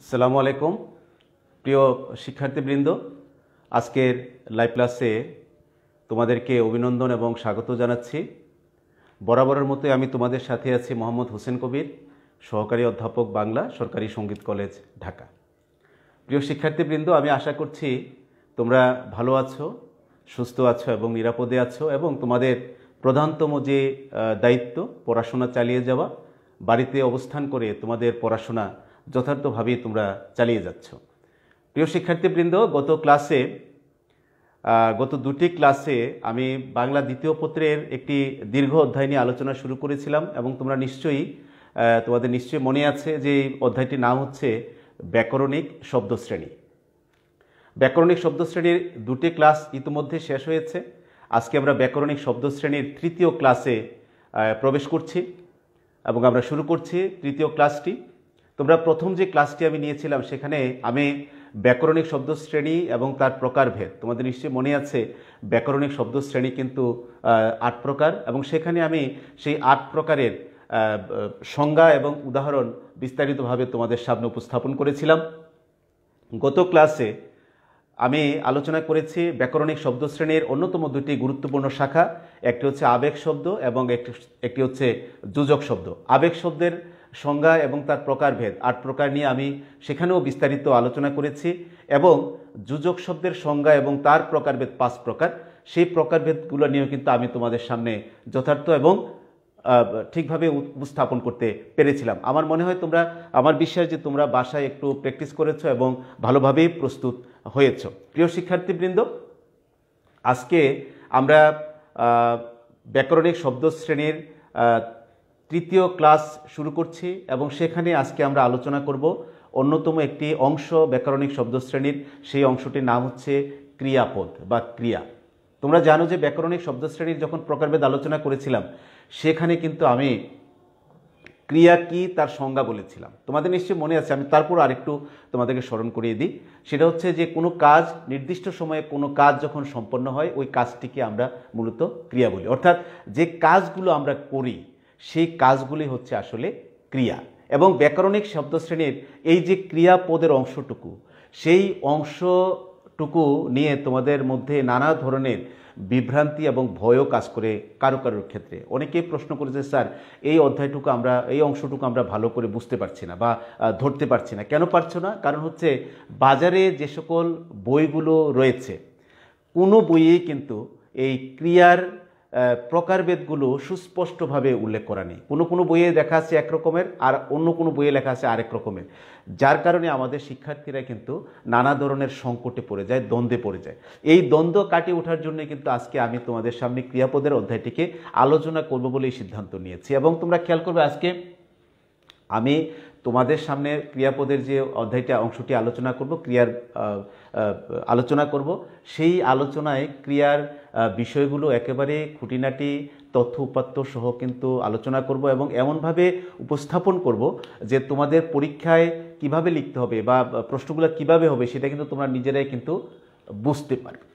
আসসালামু আলাইকুম প্রিয় শিক্ষার্থীবৃন্দ, আজকের লাইভ ক্লাসে তোমাদেরকে অভিনন্দন এবং স্বাগত জানাচ্ছি। বরাবরের মতোই আমি তোমাদের সাথে আছি মোহাম্মদ হোসেন কবির, সহকারী অধ্যাপক বাংলা, সরকারি সঙ্গীত কলেজ, ঢাকা। প্রিয় শিক্ষার্থীবৃন্দ, আমি আশা করছি তোমরা ভালো আছো, সুস্থ আছো এবং নিরাপদে আছো এবং তোমাদের প্রধানতম যে দায়িত্ব পড়াশোনা চালিয়ে যাওয়া, বাড়িতে অবস্থান করে তোমাদের পড়াশোনা যথার্থভাবে তোমরা চালিয়ে যাচ্ছ। প্রিয় শিক্ষার্থীবৃন্দ, গত দুটি ক্লাসে আমি বাংলা দ্বিতীয় পত্রের একটি দীর্ঘ অধ্যায় নিয়ে আলোচনা শুরু করেছিলাম এবং তোমরা তোমাদের নিশ্চয়ই মনে আছে যে এই অধ্যায়টির নাম হচ্ছে ব্যাকরণিক শব্দশ্রেণী। ব্যাকরণিক শব্দশ্রেণীর দুটি ক্লাস ইতিমধ্যে শেষ হয়েছে। আজকে আমরা ব্যাকরণিক শব্দশ্রেণীর তৃতীয় ক্লাসে প্রবেশ করছি এবং আমরা শুরু করছি তৃতীয় ক্লাসটি। তোমরা প্রথম যে ক্লাসটি আমি নিয়েছিলাম সেখানে আমি ব্যাকরণিক শব্দশ্রেণী এবং তার প্রকারভেদ, তোমাদের নিশ্চয়ই মনে আছে ব্যাকরণিক শব্দশ্রেণী কিন্তু 8 প্রকার এবং সেখানে আমি সেই 8 প্রকারের সংজ্ঞা এবং উদাহরণ বিস্তারিতভাবে তোমাদের সামনে উপস্থাপন করেছিলাম। গত ক্লাসে আমি আলোচনা করেছি ব্যাকরণিক শব্দশ্রেণীর অন্যতম দুটি গুরুত্বপূর্ণ শাখা, একটি হচ্ছে আবেগ শব্দ এবং একটি হচ্ছে যোজক শব্দ। আবেগ শব্দের সংজ্ঞা এবং তার প্রকারভেদ 8 প্রকার নিয়ে আমি সেখানেও বিস্তারিত আলোচনা করেছি এবং যোজক শব্দের সংজ্ঞা এবং তার প্রকারভেদ 5 প্রকার, সেই প্রকারভেদগুলো নিয়েও কিন্তু আমি তোমাদের সামনে যথার্থ এবং ঠিকভাবে উপস্থাপন করতে পেরেছিলাম। আমার মনে হয় আমার বিশ্বাস যে তোমরা বাসায় একটু প্র্যাকটিস করেছো এবং ভালোভাবেই প্রস্তুত হয়েছ। প্রিয় শিক্ষার্থীবৃন্দ, আজকে আমরা ব্যাকরণিক শব্দশ্রেণীর তৃতীয় ক্লাস শুরু করছি এবং সেখানে আজকে আমরা আলোচনা করব অন্যতম একটি অংশ ব্যাকরণিক শব্দশ্রেণীর। সেই অংশটির নাম হচ্ছে ক্রিয়াপদ বা ক্রিয়া। তোমরা জানো যে ব্যাকরণিক শব্দশ্রেণীর যখন প্রকারভেদ আলোচনা করেছিলাম সেখানে কিন্তু আমি ক্রিয়া কি তার সংজ্ঞা বলেছিলাম। তোমাদের নিশ্চয়ই মনে আছে, আমি তারপর আরেকটু তোমাদেরকে স্মরণ করিয়ে দিই। সেটা হচ্ছে যে কোনো কাজ, নির্দিষ্ট সময়ে কোনো কাজ যখন সম্পন্ন হয় ওই কাজটিকে আমরা মূলত ক্রিয়া বলি, অর্থাৎ যে কাজগুলো আমরা করি সেই কাজগুলি হচ্ছে আসলে ক্রিয়া। এবং ব্যাকরণিক শব্দশ্রেণীর এই যে ক্রিয়াপদের অংশটুকু, সেই অংশটুকু নিয়ে তোমাদের মধ্যে নানা ধরনের বিভ্রান্তি এবং ভয়ও কাজ করে কারো কারোর ক্ষেত্রে। অনেকেই প্রশ্ন করেছে, স্যার এই অংশটুকু আমরা ভালো করে বুঝতে পারছি না বা ধরতে পারছি না। কেন পারছো না? কারণ হচ্ছে বাজারে যে সকল বইগুলো রয়েছে কোনো বইয়েই কিন্তু এই ক্রিয়ার প্রকারভেদগুলো সুস্পষ্টভাবে উল্লেখ করা নেই। কোনো বইয়ে লেখা আছে এক রকমের আর অন্য কোনো বইয়ে লেখা আছে আরেক রকমের, যার কারণে আমাদের শিক্ষার্থীরা কিন্তু নানা ধরনের সংকটে পড়ে যায়, দ্বন্দ্বে পড়ে যায়। এই দ্বন্দ্ব কাটিয়ে ওঠার জন্য কিন্তু আজকে আমি তোমাদের সামনে ক্রিয়াপদের অধ্যায়টিকে আলোচনা করব বলেই সিদ্ধান্ত নিয়েছি। এবং তোমরা খেয়াল করবে, আজকে আমি তোমাদের সামনে ক্রিয়াপদের যে অংশটি আলোচনা করব, ক্রিয়ার আলোচনা করব, সেই আলোচনায় ক্রিয়ার বিষয়গুলো একেবারে খুঁটিনাটি তথ্য উপাত্ত সহ কিন্তু আলোচনা করব এবং এমনভাবে উপস্থাপন করব যে তোমাদের পরীক্ষায় কিভাবে লিখতে হবে বা প্রশ্নগুলো কিভাবে হবে সেটা কিন্তু তোমরা নিজেরাই কিন্তু বুঝতে পারবে।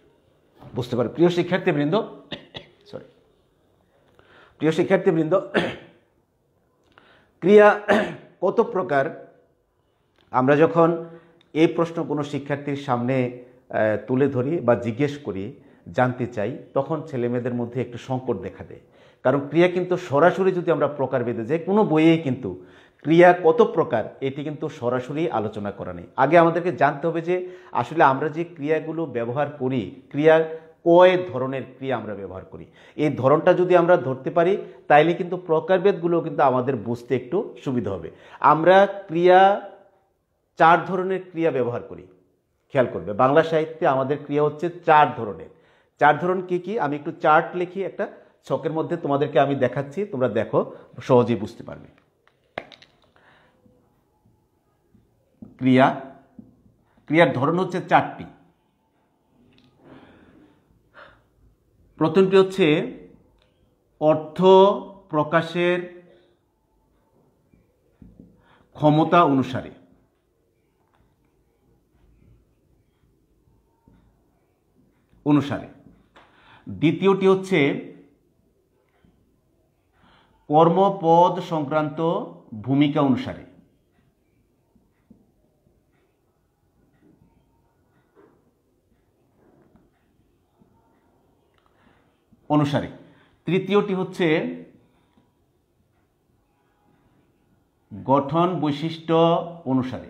প্রিয় শিক্ষার্থীবৃন্দ, ক্রিয়া কত প্রকার? আমরা যখন এই প্রশ্ন কোনো শিক্ষার্থীর সামনে তুলে ধরি বা জিজ্ঞেস করি, জানতে চাই, তখন ছেলেমেয়েদের মধ্যে একটু সংকট দেখা দেয়। কারণ ক্রিয়া কিন্তু সরাসরি যদি আমরা প্রকারভেদে যাই, কোনো বইয়েই কিন্তু ক্রিয়া কত প্রকার এটি কিন্তু সরাসরি আলোচনা করা নেই। আগে আমাদেরকে জানতে হবে যে আসলে আমরা যে ক্রিয়াগুলো ব্যবহার করি, কয় ধরনের ক্রিয়া আমরা ব্যবহার করি। এই ধরনটা যদি আমরা ধরতে পারি তাইলে কিন্তু প্রকারভেদগুলো কিন্তু আমাদের বুঝতে একটু সুবিধা হবে। আমরা 4 ধরনের ক্রিয়া ব্যবহার করি। খেয়াল করবে, বাংলা সাহিত্যে আমাদের ক্রিয়া হচ্ছে 4 ধরনের। 4 ধরন কি কি? আমি একটু চার্ট লিখি, একটা ছকের মধ্যে তোমাদেরকে আমি দেখাচ্ছি, তোমরা দেখো, সহজেই বুঝতে পারবে। ক্রিয়ার ধরন হচ্ছে 4টি। প্রথমটি হচ্ছে অর্থ প্রকাশের ক্ষমতা অনুসারে। দ্বিতীয়টি হচ্ছে কর্মপদ সংক্রান্ত ভূমিকা অনুসারে। অনুসারে। তৃতীয়টি হচ্ছে গঠন বৈশিষ্ট্য অনুসারে।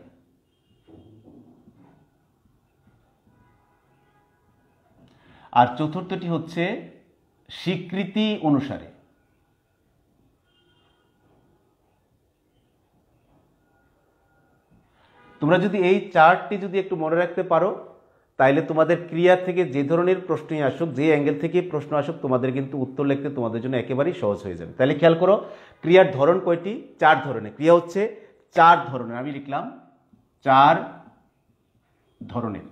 আর চতুর্থটি হচ্ছে স্বীকৃতি অনুসারে। তোমরা যদি এই চারটি যদি একটু মনে রাখতে পারো, তাইলে তোমাদের ক্রিয়া থেকে যে ধরনের প্রশ্নই আসুক, যে অ্যাঙ্গেল থেকে প্রশ্ন আসুক, তোমাদের কিন্তু উত্তর লিখতে তোমাদের জন্য একেবারেই সহজ হয়ে যাবে। তাহলে খেয়াল করো, ক্রিয়ার ধরন কয়টি? 4 ধরনের। ক্রিয়া হচ্ছে 4 ধরনের। আমি লিখলাম 4 ধরনের।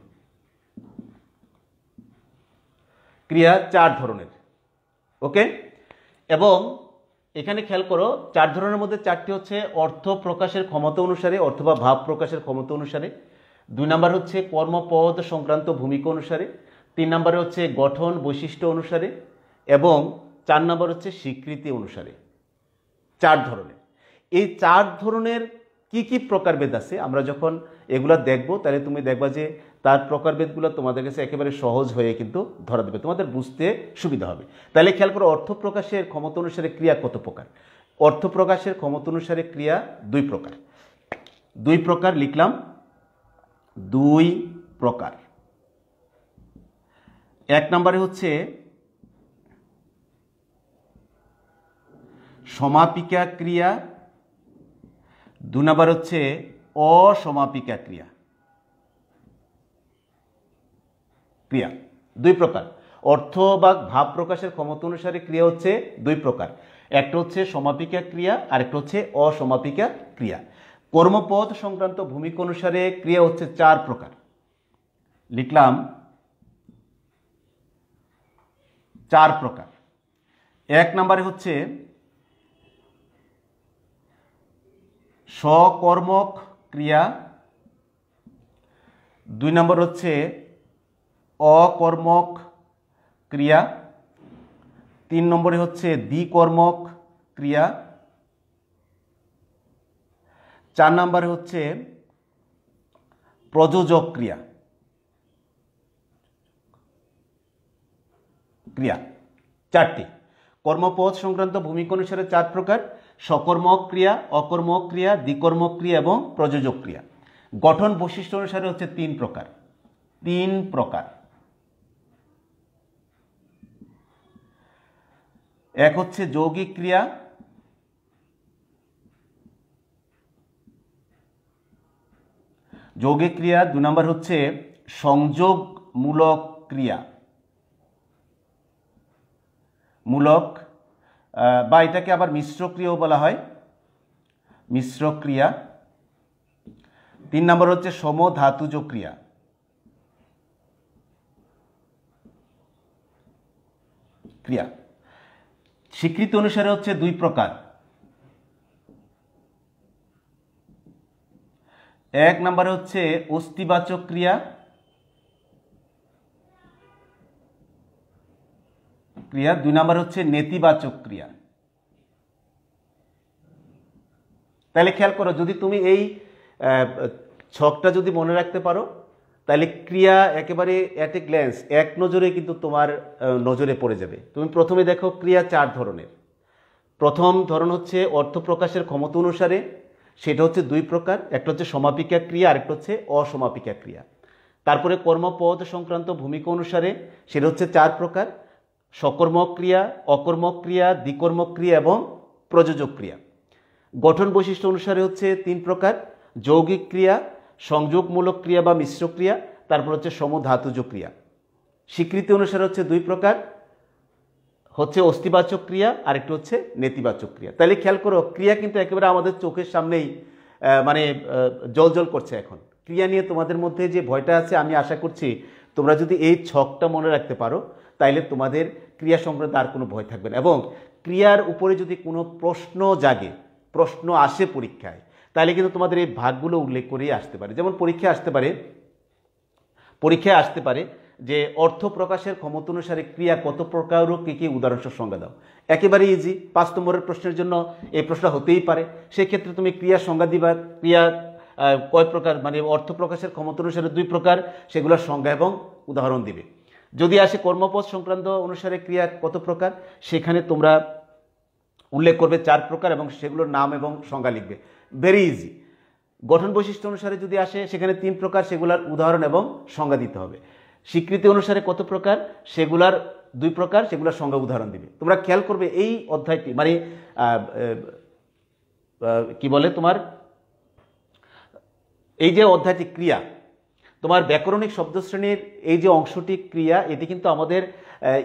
ক্রিয়া 4 ধরনের। ওকে, এবং এখানে খেয়াল করো 4 ধরনের মধ্যে 4টি হচ্ছে অর্থ প্রকাশের ক্ষমতা অনুসারে অথবা ভাব প্রকাশের ক্ষমতা অনুসারে। 2 নাম্বার হচ্ছে কর্মপদ সংক্রান্ত ভূমিকা অনুসারে। 3 নাম্বারে হচ্ছে গঠন বৈশিষ্ট্য অনুসারে এবং 4 নাম্বার হচ্ছে স্বীকৃতি অনুসারে। 4 ধরনের। এই 4 ধরনের কি কি প্রকারভেদ আছে আমরা যখন এগুলা দেখব, তাহলে তুমি দেখবা যে তার প্রকারভেদগুলো তোমাদের কাছে একেবারে সহজ হয়ে কিন্তু ধরা দেবে, তোমাদের বুঝতে সুবিধা হবে। তাহলে খেয়াল করো, অর্থ প্রকাশের ক্ষমতা অনুসারে ক্রিয়া কত প্রকার? অর্থ প্রকাশের ক্ষমতা অনুসারে ক্রিয়া 2 প্রকার। 2 প্রকার লিখলাম, 2 প্রকার। 1 নম্বরে হচ্ছে সমাপিকা ক্রিয়া, 2 নম্বর হচ্ছে অসমাপিকা ক্রিয়া। 2 প্রকার। অর্থ বা ভাব প্রকাশের ক্ষমতা অনুসারে ক্রিয়া হচ্ছে 2 প্রকার। একটা হচ্ছে সমাপিকা ক্রিয়া আর একটা হচ্ছে অসমাপিকা ক্রিয়া। কর্মপদ সংক্রান্ত ভূমিকা অনুসারে ক্রিয়া হচ্ছে 4 প্রকার। লিখলাম 4 প্রকার। 1 নম্বরে হচ্ছে সকর্মক ক্রিয়া, 2 নম্বর হচ্ছে অকর্মক ক্রিয়া, 3 নম্বরে হচ্ছে দ্বিকর্মক ক্রিয়া, 4 নম্বরে হচ্ছে প্রযোজক ক্রিয়া। 4টি। কর্মপদ সংক্রান্ত ভূমিকা অনুসারে 4 প্রকার: সকর্মক ক্রিয়া, অকর্মক ক্রিয়া, দ্বিকর্মক ক্রিয়া এবং প্রযোজক ক্রিয়া। গঠন বৈশিষ্ট্য অনুসারে হচ্ছে 3 প্রকার। 3 প্রকার। এক হচ্ছে যৌগিক ক্রিয়া, যৌগিক ক্রিয়া। 2 নম্বর হচ্ছে সংযোগমূলক ক্রিয়া, মূলক বা এটাকে আবার মিশ্র ক্রিয়াও বলা হয়, মিশ্র ক্রিয়া। 3 নম্বর হচ্ছে সমধাতুজ ক্রিয়া। স্বীকৃতি অনুসারে হচ্ছে 2 প্রকার। 1 নম্বরে হচ্ছে অস্তিবাচক ক্রিয়া, 2 নম্বর হচ্ছে নেতিবাচক ক্রিয়া। তাহলে খেয়াল করো, যদি তুমি এই ছকটা যদি মনে রাখতে পারো, তাহলে ক্রিয়া একেবারে অ্যাট এ গ্ল্যান্স, এক নজরে কিন্তু তোমার নজরে পড়ে যাবে। তুমি প্রথমে দেখো ক্রিয়া 4 ধরনের। প্রথম ধরন হচ্ছে অর্থ প্রকাশের ক্ষমতা অনুসারে, সেটা হচ্ছে 2 প্রকার। একটা হচ্ছে সমাপিকা ক্রিয়া, আরেকটা হচ্ছে অসমাপিকা ক্রিয়া। তারপরে কর্মপদ সংক্রান্ত ভূমিকা অনুসারে, সেটা হচ্ছে 4 প্রকার: সকর্মক ক্রিয়া, অকর্মক ক্রিয়া, দ্বিকর্মক ক্রিয়া এবং প্রযোজক ক্রিয়া। গঠন বৈশিষ্ট্য অনুসারে হচ্ছে 3 প্রকার: যৌগিক ক্রিয়া, সংযোগমূলক ক্রিয়া বা মিশ্র ক্রিয়া, তারপর হচ্ছে সমধাতুজ ক্রিয়া। স্বীকৃতি অনুসারে হচ্ছে 2 প্রকার, হচ্ছে অস্তিবাচক ক্রিয়া আর একটু হচ্ছে নেতিবাচক ক্রিয়া। তাহলে খেয়াল করো, ক্রিয়া কিন্তু একেবারে আমাদের চোখের সামনেই মানে জ্বলজ্বল করছে। এখন ক্রিয়া নিয়ে তোমাদের মধ্যে যে ভয়টা আছে, আমি আশা করছি তোমরা যদি এই ছকটা মনে রাখতে পারো, তাইলে তোমাদের ক্রিয়া সংক্রান্ত আর কোনো ভয় থাকবে না। এবং ক্রিয়ার উপরে যদি কোনো প্রশ্ন জাগে, প্রশ্ন আসে পরীক্ষায়, তাহলে কিন্তু তোমাদের এই ভাগগুলো উল্লেখ করেই আসতে পারে। যেমন পরীক্ষায় আসতে পারে যে অর্থ প্রকাশের ক্ষমতা অনুসারে ক্রিয়া কত প্রকার ও কী কী উদাহরণসহ সংজ্ঞা দাও। একেবারে ইজি, 5 নম্বরের প্রশ্নের জন্য এই প্রশ্ন হতেই পারে। সেক্ষেত্রে তুমি ক্রিয়া সংজ্ঞা দিবা, ক্রিয়া কয় প্রকার, মানে অর্থ প্রকাশের ক্ষমতা অনুসারে 2 প্রকার, সেগুলোর সংজ্ঞা এবং উদাহরণ দিবে। যদি আসে কর্মপদ সংক্রান্ত অনুসারে ক্রিয়া কত প্রকার, সেখানে তোমরা উল্লেখ করবে 4 প্রকার এবং সেগুলোর নাম এবং সংজ্ঞা লিখবে। Very easy. গঠন বৈশিষ্ট্য অনুসারে যদি আসে সেখানে 3 প্রকার, সেগুলোর উদাহরণ এবং সংজ্ঞা দিতে হবে। স্বীকৃতি অনুসারে কত প্রকার, সেগুলার 2 প্রকার, সেগুলোর সংজ্ঞা উদাহরণ দিবে। তোমরা খেয়াল করবে এই অধ্যায়টি মানে কি বলে তোমার এই যে অধ্যায়টি ক্রিয়া, তোমার ব্যাকরণিক শব্দশ্রেণীর এই যে অংশটি ক্রিয়া, এটি কিন্তু আমাদের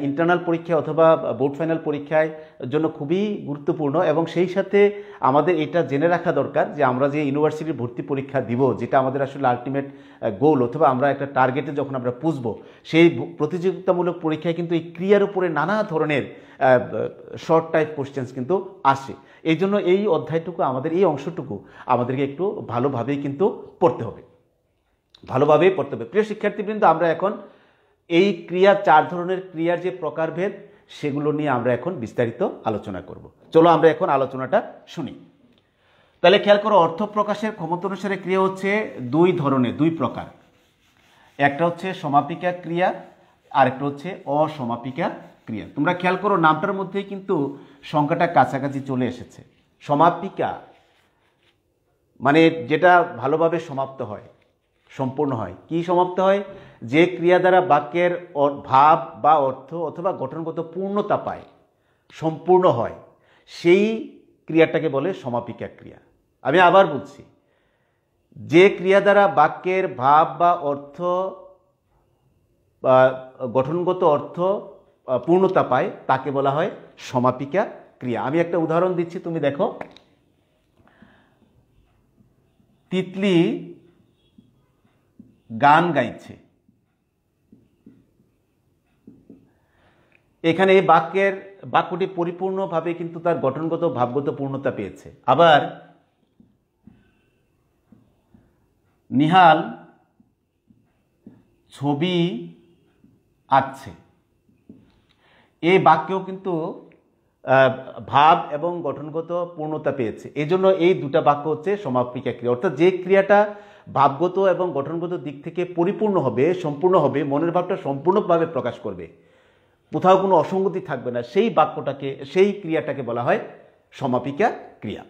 ইন্টারনাল পরীক্ষা অথবা বোর্ড ফাইনাল পরীক্ষায় জন্য খুবই গুরুত্বপূর্ণ। এবং সেই সাথে আমাদের এটা জেনে রাখা দরকার যে আমরা যে ইউনিভার্সিটির ভর্তি পরীক্ষা দিব, যেটা আমাদের আসলে আলটিমেট গোল অথবা আমরা একটা টার্গেটে যখন আমরা পুষবো, সেই প্রতিযোগিতামূলক পরীক্ষায় কিন্তু এই ক্রিয়ার উপরে নানা ধরনের শর্ট টাইপ কোশ্চেন্স কিন্তু আসে। এই জন্য এই অধ্যায়টুকু আমাদের এই অংশটুকু আমাদেরকে একটু ভালোভাবেই কিন্তু পড়তে হবে, ভালোভাবেই পড়তে হবে। প্রিয় শিক্ষার্থীবৃন্দ, আমরা এখন এই ক্রিয়া 4 ধরনের ক্রিয়ার যে প্রকারভেদ সেগুলো নিয়ে আমরা এখন বিস্তারিত আলোচনা করব। চলো আমরা এখন আলোচনাটা শুনি। তাহলে খেয়াল করো, অর্থ প্রকাশের ক্ষমতা অনুসারে ক্রিয়া হচ্ছে 2 ধরনের, 2 প্রকার। একটা হচ্ছে সমাপিকা ক্রিয়া আর একটা হচ্ছে অসমাপিকা ক্রিয়া। তোমরা খেয়াল করো নামটার মধ্যেই কিন্তু সংখ্যাটা কাছাকাছি চলে এসেছে। সমাপিকা মানে যেটা ভালোভাবে সমাপ্ত হয়, সম্পূর্ণ হয়। কি সমাপ্ত হয়? যে ক্রিয়া দ্বারা বাক্যের ভাব বা অর্থ অথবা গঠনগত পূর্ণতা পায়, সম্পূর্ণ হয়, সেই ক্রিয়াটাকে বলে সমাপিকা ক্রিয়া। আমি আবার বলছি, যে ক্রিয়া দ্বারা বাক্যের ভাব বা অর্থ বা গঠনগত অর্থ পূর্ণতা পায় তাকে বলা হয় সমাপিকা ক্রিয়া। আমি একটা উদাহরণ দিচ্ছি, তুমি দেখো। তিতলি গান গাইছে। এখানে এই বাক্যটি পরিপূর্ণভাবে কিন্তু তার গঠনগত ভাবগত পূর্ণতা পেয়েছে। আবার নিহাল ছবি আঁকছে, এই বাক্যেও কিন্তু ভাব এবং গঠনগত পূর্ণতা পেয়েছে। এই জন্য এই 2টা বাক্য হচ্ছে সমাপিকা ক্রিয়া। অর্থাৎ যে ক্রিয়াটা ভাবগত এবং গঠনগত দিক থেকে পরিপূর্ণ হবে, সম্পূর্ণ হবে, মনের ভাবটা সম্পূর্ণভাবে প্রকাশ করবে, কোথাও কোনো অসঙ্গতি থাকবে না, সেই বাক্যটাকে, সেই ক্রিয়াটাকে বলা হয় সমাপিকা ক্রিয়া।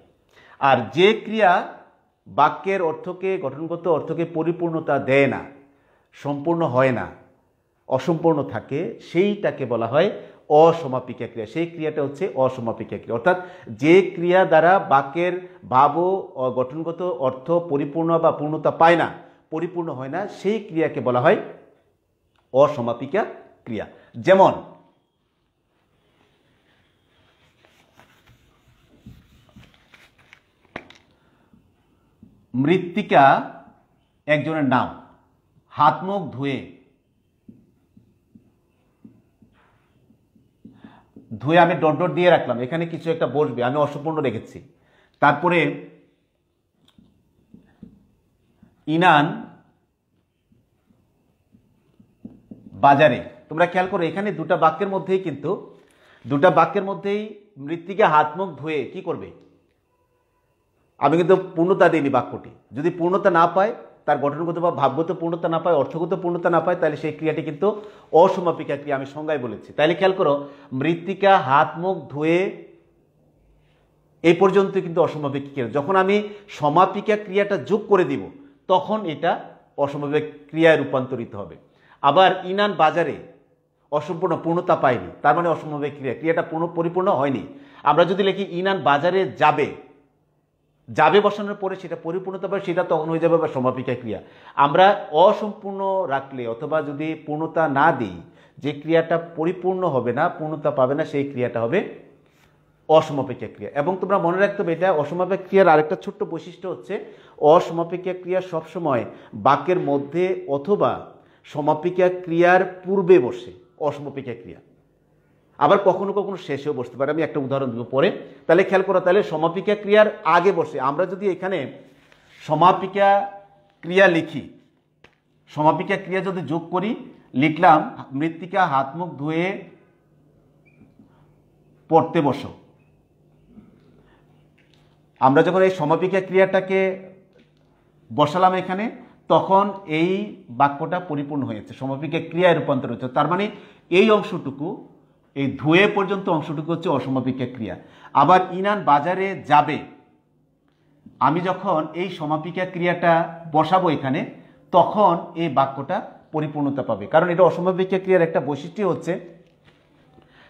আর যে ক্রিয়া বাক্যের অর্থকে, গঠনগত অর্থকে পরিপূর্ণতা দেয় না, সম্পূর্ণ হয় না, অসম্পূর্ণ থাকে, সেইটাকে বলা হয় অসমাপিকা ক্রিয়া। সেই ক্রিয়াটা হচ্ছে অসমাপিকা ক্রিয়া। অর্থাৎ যে ক্রিয়া দ্বারা বাক্যের ভাব ও গঠনগত অর্থ পরিপূর্ণ বা পূর্ণতা পায় না, পরিপূর্ণ হয় না, সেই ক্রিয়াকে বলা হয় অসমাপিকা ক্রিয়া। যেমন মৃত্তিকা একজনের নাম, হাত মুখ ধুয়ে, আমি ডট ডট দিয়ে রাখলাম, এখানে কিছু একটা বসবে, আমি অসম্পূর্ণ রেখেছি। তারপরে ইনান বাজারে। তোমরা খেয়াল করো এখানে 2টা বাক্যের মধ্যেই কিন্তু, 2টা বাক্যের মধ্যেই মৃত্তিকা হাত মুখ ধুয়ে কি করবে? আমি কিন্তু পূর্ণতা দিইনি বাক্যটি। যদি পূর্ণতা না পায়, তার গঠনগত বা ভাবগত পূর্ণতা না পায়, অর্থগত পূর্ণতা না পায়, তাহলে সেই ক্রিয়াটি কিন্তু অসমাপিকা ক্রিয়া, আমি সংজ্ঞায় বলেছি। তাহলে খেয়াল করো, মৃত্তিকা হাত মুখ ধুয়ে এই পর্যন্ত কিন্তু অসমাপিকা ক্রিয়া। যখন আমি সমাপিকা ক্রিয়াটা যোগ করে দিব, তখন এটা অসমাপিকা ক্রিয়ায় রূপান্তরিত হবে। আবার ইনান বাজারে, অসম্পূর্ণ, পূর্ণতা পায়নি, তার মানে অসমাপিকা ক্রিয়া, ক্রিয়াটা পরিপূর্ণ হয়নি। আমরা যদি লিখি ইনান বাজারে যাবে, যাবে বসানোর পরে সেটা পরিপূর্ণতা পাবে, সেটা তখন হয়ে যাবে সমাপিকা ক্রিয়া। আমরা অসম্পূর্ণ রাখলে অথবা যদি পূর্ণতা না দিই, যে ক্রিয়াটা পরিপূর্ণ হবে না, পূর্ণতা পাবে না, সেই ক্রিয়াটা হবে অসমাপিকা ক্রিয়া। এবং তোমরা মনে রাখতে হবে, এটা অসমাপিকা ক্রিয়ার আরেকটা ছোট্ট বৈশিষ্ট্য হচ্ছে, অসমাপিকা ক্রিয়া সবসময় বাক্যের মধ্যে অথবা সমাপিকা ক্রিয়ার পূর্বে বসে, অসমাপিকা ক্রিয়া। আবার কখনো কখনো শেষেও বসতে পারে। আমি একটা উদাহরণ দেব পরে। তাহলে খেয়াল করো, তাহলে সমাপিকা ক্রিয়ার আগে বসে। আমরা যদি এখানে সমাপিকা ক্রিয়া লিখি, সমাপিকা ক্রিয়া যদি যোগ করি, লিখলাম মৃত্তিকা হাত মুখ ধুয়ে পড়তে বসো। আমরা যখন এই সমাপিকা ক্রিয়াটাকে বসালাম এখানে, তখন এই বাক্যটা পরিপূর্ণ হয়েছে, সমাপিকা ক্রিয়ায় রূপান্তর হচ্ছে। তার মানে এই অংশটুকু, এই ধুয়ে পর্যন্ত অংশটুকু হচ্ছে অসমাপিকা ক্রিয়া। আবার ইনান বাজারে যাবে, আমি যখন এই সমাপিকা ক্রিয়াটা বসাবো এখানে, তখন এই বাক্যটা পরিপূর্ণতা পাবে। কারণ এটা অসমাপিকা ক্রিয়ার একটা বৈশিষ্ট্য হচ্ছে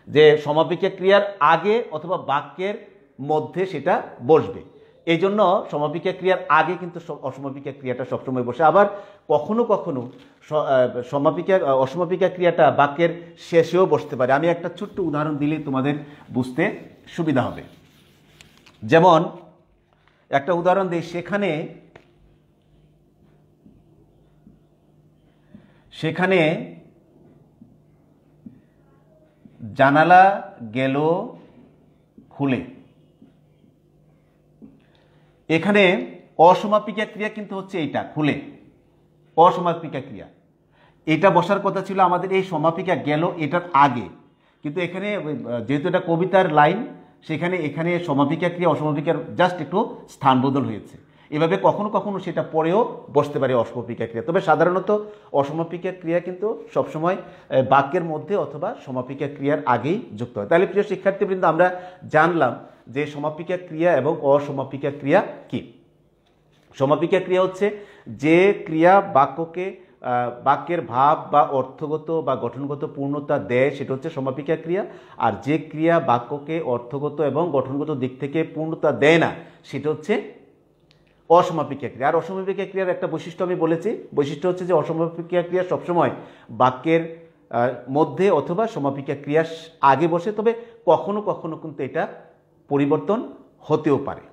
যে সমাপিকা ক্রিয়ার আগে অথবা বাক্যের মধ্যে সেটা বসবে। এই জন্য সমাপিকা ক্রিয়ার আগে কিন্তু অসমাপিকা ক্রিয়াটা সবসময় বসে। আবার কখনো কখনো অসমাপিকা ক্রিয়াটা বাক্যের শেষেও বসতে পারে। আমি একটা ছোট্ট উদাহরণ দিলে তোমাদের বুঝতে সুবিধা হবে। যেমন একটা উদাহরণ দিই, সেখানে জানালা গেল খুলে। এখানে অসমাপিকা ক্রিয়া কিন্তু হচ্ছে এইটা, খুলে, অসমাপিকা ক্রিয়া। এটা বসার কথা ছিল আমাদের এই সমাপিকা গেল এটার আগে, কিন্তু এখানে যেহেতু এটা কবিতার লাইন, সেখানে এখানে সমাপিকা ক্রিয়া অসমাপিকার জাস্ট একটু স্থান বদল হয়েছে। এভাবে কখনো কখনো সেটা পরেও বসতে পারে অসমাপিকা ক্রিয়া। তবে সাধারণত অসমাপিকা ক্রিয়া কিন্তু সবসময় বাক্যের মধ্যে অথবা সমাপিকা ক্রিয়ার আগেই যুক্ত হয়। তাহলে প্রিয় শিক্ষার্থীবৃন্দ, আমরা জানলাম যে সমাপিকা ক্রিয়া এবং অসমাপিকা ক্রিয়া কি। সমাপিকা ক্রিয়া হচ্ছে যে ক্রিয়া বাক্যের ভাব বা অর্থগত বা গঠনগত পূর্ণতা দেয়, সেটা হচ্ছে সমাপিকা ক্রিয়া। আর যে ক্রিয়া বাক্যকে অর্থগত এবং গঠনগত দিক থেকে পূর্ণতা দেয় না, সেটা হচ্ছে অসমাপিকা ক্রিয়া। আর অসমাপিকা ক্রিয়ার একটা বৈশিষ্ট্য আমি বলেছি, বৈশিষ্ট্য হচ্ছে যে অসমাপিকা ক্রিয়া সবসময় বাক্যের মধ্যে অথবা সমাপিকা ক্রিয়ার আগে বসে। তবে কখনো কখনো কিন্তু এটা পরিবর্তন হতেও পারে।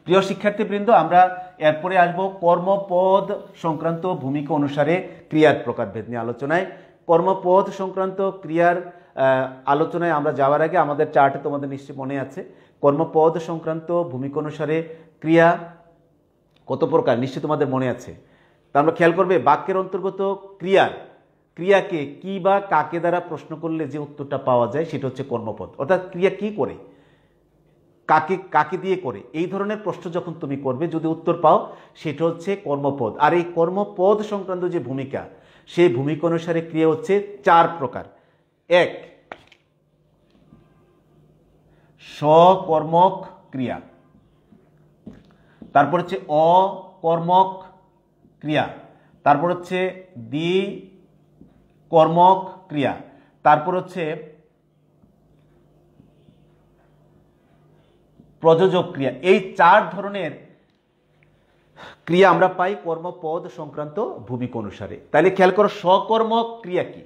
প্রিয় শিক্ষার্থীবৃন্দ, আমরা এরপরে আসবো কর্মপদ সংক্রান্ত ভূমিকা অনুসারে ক্রিয়ার প্রকারভেদ নিয়ে আলোচনায়। কর্মপদ সংক্রান্ত ক্রিয়ার আলোচনায় আমরা যাওয়ার আগে আমাদের চার্টে তোমাদের নিশ্চয়ই মনে আছে কর্মপদ সংক্রান্ত ভূমিকা অনুসারে ক্রিয়া কত প্রকার, নিশ্চয়ই তোমাদের মনে আছে। তা আমরা খেয়াল করবে, বাক্যের অন্তর্গত ক্রিয়াকে কি বা কাকে দ্বারা প্রশ্ন করলে যে উত্তরটা পাওয়া যায় সেটা হচ্ছে কর্মপদ। অর্থাৎ ক্রিয়া কি করে, কাকে দিয়ে করে, এই ধরনের প্রশ্ন যখন তুমি করবে, যদি উত্তর পাও, সেটা হচ্ছে কর্মপদ। আর এই কর্মপদ সংক্রান্ত যে ভূমিকা, সেই ভূমিকা অনুসারে ক্রিয়া হচ্ছে 4 প্রকার। 1, সকর্মক ক্রিয়া। তারপর হচ্ছে অকর্মক ক্রিয়া। তারপর হচ্ছে দ্বিকর্মক ক্রিয়া। তারপর হচ্ছে প্রযোজক ক্রিয়া। এই 4 ধরনের ক্রিয়া আমরা পাই কর্মপদ সংক্রান্ত ভূমিকা অনুসারে। তাহলে খেয়াল করো, সকর্মক ক্রিয়া কি।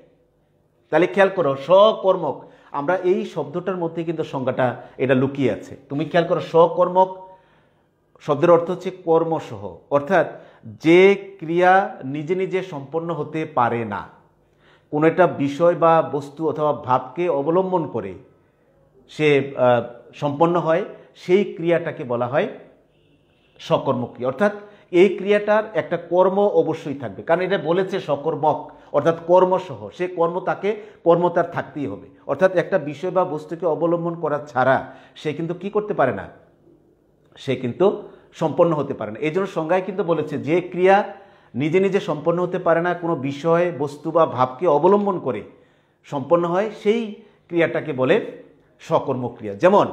তাহলে খেয়াল করো, সকর্মক, আমরা এই শব্দটার মধ্যে কিন্তু সংজ্ঞাটা এটা লুকিয়ে আছে। তুমি খেয়াল করো, সকর্মক শব্দের অর্থ হচ্ছে কর্মসহ, অর্থাৎ যে ক্রিয়া নিজে নিজে সম্পন্ন হতে পারে না, কোনো একটা বিষয় বা বস্তু অথবা ভাবকে অবলম্বন করে সে সম্পন্ন হয়, সেই ক্রিয়াটাকে বলা হয় সকর্মক ক্রিয়া। অর্থাৎ এই ক্রিয়াটার একটা কর্ম অবশ্যই থাকবে, কারণ এটা বলেছে সকর্মক, অর্থাৎ কর্মসহ। সে কর্ম তার থাকতেই হবে। অর্থাৎ একটা বিষয় বা বস্তুকে অবলম্বন করা ছাড়া সে কিন্তু কি করতে পারে না, সে কিন্তু সম্পন্ন হতে পারে না। এই জন্য সংজ্ঞায় কিন্তু বলেছে যে ক্রিয়া নিজে নিজে সম্পন্ন হতে পারে না, কোনো বিষয়, বস্তু বা ভাবকে অবলম্বন করে সম্পন্ন হয়, সেই ক্রিয়াটাকে বলে সকর্মক ক্রিয়া। যেমন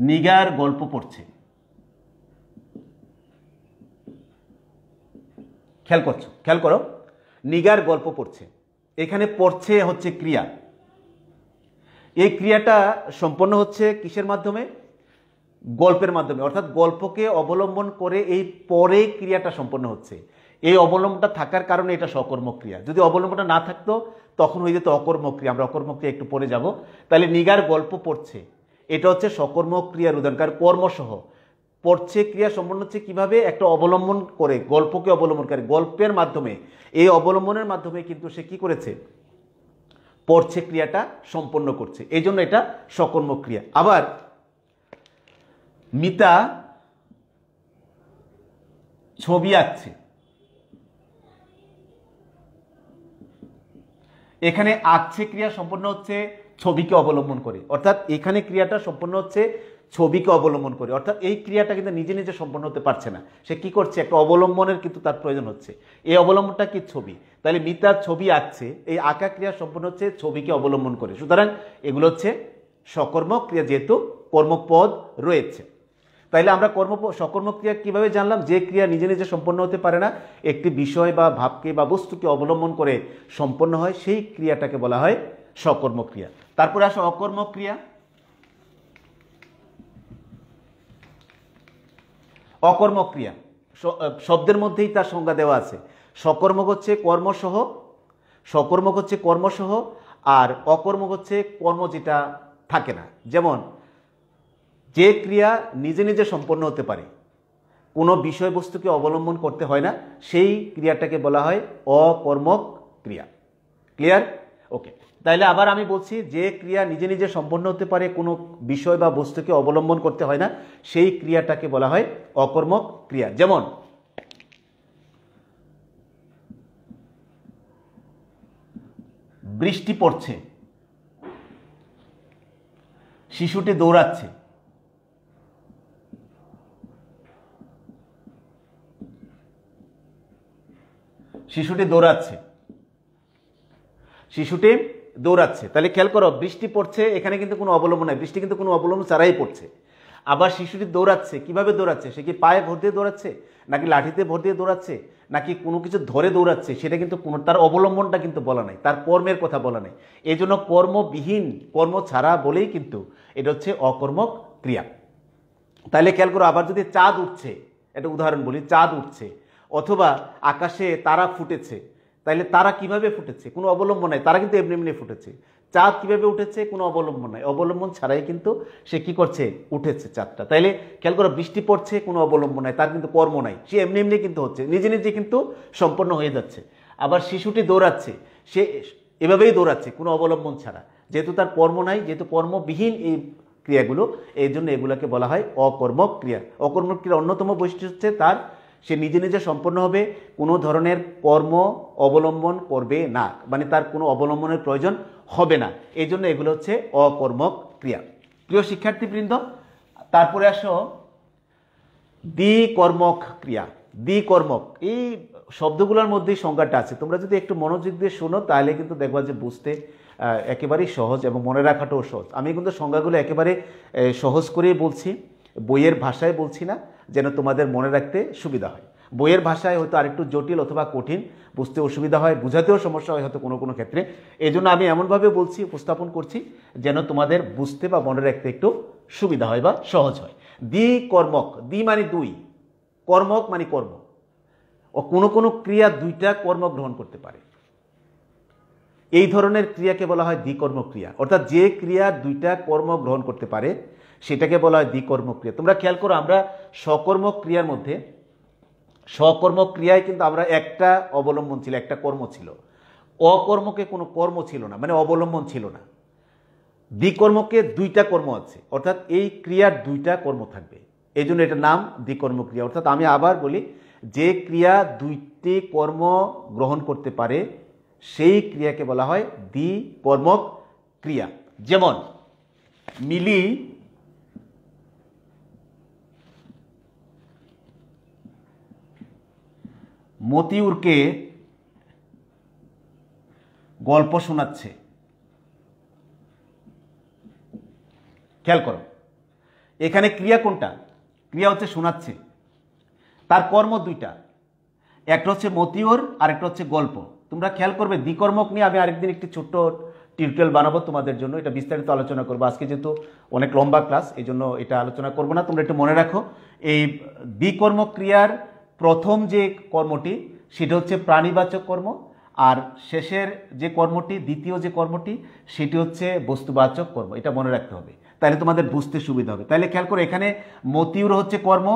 নিগার গল্প পড়ছে, খেয়াল করো, নিগার গল্প পড়ছে, এখানে পড়ছে হচ্ছে ক্রিয়া। এই ক্রিয়াটা সম্পন্ন হচ্ছে কিসের মাধ্যমে, গল্পের মাধ্যমে। অর্থাৎ গল্পকে অবলম্বন করে এই পরে ক্রিয়াটা সম্পন্ন হচ্ছে। এই অবলম্বনটা থাকার কারণে এটা সকর্মক ক্রিয়া। যদি অবলম্বনটা না থাকতো তখন হয়ে যেত অকর্মক ক্রিয়া। আমরা অকর্মক ক্রিয়া একটু পরে যাব। তাহলে নিগার গল্প পড়ছে, এটা হচ্ছে সকর্মক ক্রিয়ার উদাহরণ, কারণ কর্মসহ। পড়ছে ক্রিয়া সম্পন্ন হচ্ছে কিভাবে, একটা অবলম্বন করে, গল্পকে অবলম্বন করে, গল্পের মাধ্যমে, এই অবলম্বনের মাধ্যমে কিন্তু সে কি করেছে, পড়ছে ক্রিয়াটা সম্পন্ন করছে। এই জন্য এটা সকর্মক ক্রিয়া। আবার মিতা ছবি আঁকছে, এখানে আঁকছে ক্রিয়া সম্পন্ন হচ্ছে ছবিকে অবলম্বন করে। অর্থাৎ এখানে ক্রিয়াটা সম্পন্ন হচ্ছে ছবিকে অবলম্বন করে, অর্থাৎ এই ক্রিয়াটা কিন্তু নিজে নিজে সম্পন্ন হতে পারছে না, সে কি করছে, একটা অবলম্বনের কিন্তু তার প্রয়োজন হচ্ছে। এই অবলম্বনটা কি, ছবি। তাহলে মিতা ছবি আঁকছে, এই আঁকা ক্রিয়া সম্পন্ন হচ্ছে ছবিকে অবলম্বন করে। সুতরাং এগুলো হচ্ছে সকর্মক ক্রিয়া, যেহেতু কর্মপদ রয়েছে। তাইলে আমরা সকর্মক ক্রিয়া কিভাবে জানলাম? যে ক্রিয়া নিজে নিজে সম্পন্ন হতে পারে না, একটি বিষয় বা ভাবকে বা বস্তুকে অবলম্বন করে সম্পন্ন হয়, সেই ক্রিয়াটাকে বলা হয় সকর্মক ক্রিয়া। তারপরে আসো অকর্মক ক্রিয়া। অকর্মক ক্রিয়া শব্দের মধ্যেই তার সংজ্ঞা দেওয়া আছে। সকর্মক হচ্ছে কর্মসহ, সকর্মক হচ্ছে কর্মসহ, আর অকর্মক হচ্ছে কর্ম যেটা থাকে না। যেমন যে ক্রিয়া নিজে নিজে সম্পন্ন হতে পারে, কোনো বিষয়বস্তুকে অবলম্বন করতে হয় না, সেই ক্রিয়াটাকে বলা হয় অকর্মক ক্রিয়া। ক্লিয়ার? ওকে, তাইলে আবার আমি বলছি, যে ক্রিয়া নিজে নিজে সম্পন্ন হতে পারে, কোনো বিষয় বা বস্তুকে অবলম্বন করতে হয় না, সেই ক্রিয়াটাকে বলা হয় অকর্মক ক্রিয়া। যেমন বৃষ্টি পড়ছে, শিশুটি দৌড়াচ্ছে। শিশুটি দৌড়াচ্ছে, শিশুটি দৌড়াচ্ছে। তাহলে খেয়াল করো, বৃষ্টি পড়ছে, এখানে কিন্তু কোনো অবলম্বন নাই, বৃষ্টি কিন্তু কোনো অবলম্বন ছাড়াই পড়ছে। আবার শিশুটি দৌড়াচ্ছে, কিভাবে দৌড়াচ্ছে? সে কি পায়ে ভর দিয়ে দৌড়াচ্ছে, নাকি লাঠিতে ভর দিয়ে দৌড়াচ্ছে, নাকি কোনো কিছু ধরে দৌড়াচ্ছে? সেটা কিন্তু কোনো, তার অবলম্বনটা কিন্তু বলা নাই, তার কর্মের কথা বলা নাই। এই জন্য কর্মবিহীন, কর্ম ছাড়া বলেই কিন্তু এটা হচ্ছে অকর্মক ক্রিয়া। তাহলে খেয়াল করো, আবার যদি চাঁদ উঠছে, একটা উদাহরণ বলি, চাঁদ উঠছে, অথবা আকাশে তারা ফুটেছে, তাইলে তারা কিভাবে ফুটেছে? কোনো অবলম্বন নাই, তারা কিন্তু এমনি এমনি ফুটেছে। চাঁদ কিভাবে উঠেছে? কোনো অবলম্বন নাই, অবলম্বন ছাড়াই কিন্তু সে কি করছে, উঠেছে চাঁদটা। তাইলে খেয়াল করো, বৃষ্টি পড়ছে, কোনো অবলম্বন নাই, তার কিন্তু কর্ম নাই, সে এমনি এমনি কিন্তু হচ্ছে, নিজে নিজে কিন্তু সম্পন্ন হয়ে যাচ্ছে। আবার শিশুটি দৌড়াচ্ছে, সে এভাবেই দৌড়াচ্ছে, কোনো অবলম্বন ছাড়া, যেহেতু তার কর্ম নাই, যেহেতু কর্মবিহীন এই ক্রিয়াগুলো, এই জন্য এগুলোকে বলা হয় অকর্মক ক্রিয়া। অকর্মক ক্রিয়ার অন্যতম বৈশিষ্ট্য হচ্ছে তার, সে নিজে নিজে সম্পন্ন হবে, কোনো ধরনের কর্ম অবলম্বন করবে না, মানে তার কোনো অবলম্বনের প্রয়োজন হবে না, এই জন্য এগুলো হচ্ছে অকর্মক ক্রিয়া। প্রিয় শিক্ষার্থীবৃন্দ, তারপরে আসো দ্বিকর্মক ক্রিয়া। দ্বিকর্মক, এই শব্দগুলোর মধ্যেই সংজ্ঞাটা আছে, তোমরা যদি একটু মনোযোগ দিয়ে শোনো তাহলে কিন্তু দেখবা যে বুঝতে একেবারেই সহজ এবং মনে রাখাটাও সহজ। আমি কিন্তু সংজ্ঞাগুলো একেবারে সহজ করেই বলছি, বইয়ের ভাষায় বলছি না, যেন তোমাদের মনে রাখতে সুবিধা হয়। বইয়ের ভাষায় হয়তো আরেকটু জটিল অথবা কঠিন, বুঝতে অসুবিধা হয়, বুঝাতেও সমস্যা হয় হয়তো কোনো কোনো ক্ষেত্রে। এই জন্য আমি এমনভাবে বলছি, উপস্থাপন করছি, যেন তোমাদের বুঝতে বা মনে রাখতে একটু সুবিধা হয় বা সহজ হয়। দ্বিকর্মক, দ্বি মানে দুই, কর্মক মানে কর্ম, ও কোনো কোনো ক্রিয়া দুইটা কর্ম গ্রহণ করতে পারে, এই ধরনের ক্রিয়াকে বলা হয় দ্বিকর্ম ক্রিয়া। অর্থাৎ যে ক্রিয়া দুইটা কর্ম গ্রহণ করতে পারে সেটাকে বলা হয় দ্বিকর্ম ক্রিয়া। তোমরা খেয়াল করো, আমরা সকর্মক ক্রিয়ার মধ্যে, সকর্মক ক্রিয়ায় কিন্তু আমরা একটা অবলম্বন ছিল, একটা কর্ম ছিল, অকর্মকে কোনো কর্ম ছিল না, মানে অবলম্বন ছিল না। দ্বিকর্মকে দুইটা কর্ম আছে, অর্থাৎ এই ক্রিয়ার দুইটা কর্ম থাকবে, এই জন্য এটার নাম দ্বিকর্ম ক্রিয়া। অর্থাৎ আমি আবার বলি, যে ক্রিয়া দুইটি কর্ম গ্রহণ করতে পারে সেই ক্রিয়াকে বলা হয় দ্বিকর্মক ক্রিয়া। যেমন মিলি মতিউরকে গল্প শোনাচ্ছে। খেয়াল করো, এখানে ক্রিয়া কোনটা? ক্রিয়া হচ্ছে শোনাচ্ছে, তার কর্ম দুইটা, একটা হচ্ছে মতিউর আর একটা হচ্ছে গল্প। তোমরা খেয়াল করবে, দ্বিকর্মক নিয়ে আমি আরেকদিন একটি ছোট্ট টিউটোরিয়াল বানাবো তোমাদের জন্য, এটা বিস্তারিত আলোচনা করবো। আজকে যেহেতু অনেক লম্বা ক্লাস, এই জন্য এটা আলোচনা করবো না। তোমরা একটু মনে রাখো, এই দ্বিকর্মক ক্রিয়ার প্রথম যে কর্মটি সেটা হচ্ছে প্রাণীবাচক কর্ম, আর শেষের যে কর্মটি, দ্বিতীয় যে কর্মটি, সেটি হচ্ছে বস্তুবাচক কর্ম। এটা মনে রাখতে হবে, তাহলে তোমাদের বুঝতে সুবিধা হবে। তাহলে খেয়াল করো, এখানে মতিউর হচ্ছে কর্ম,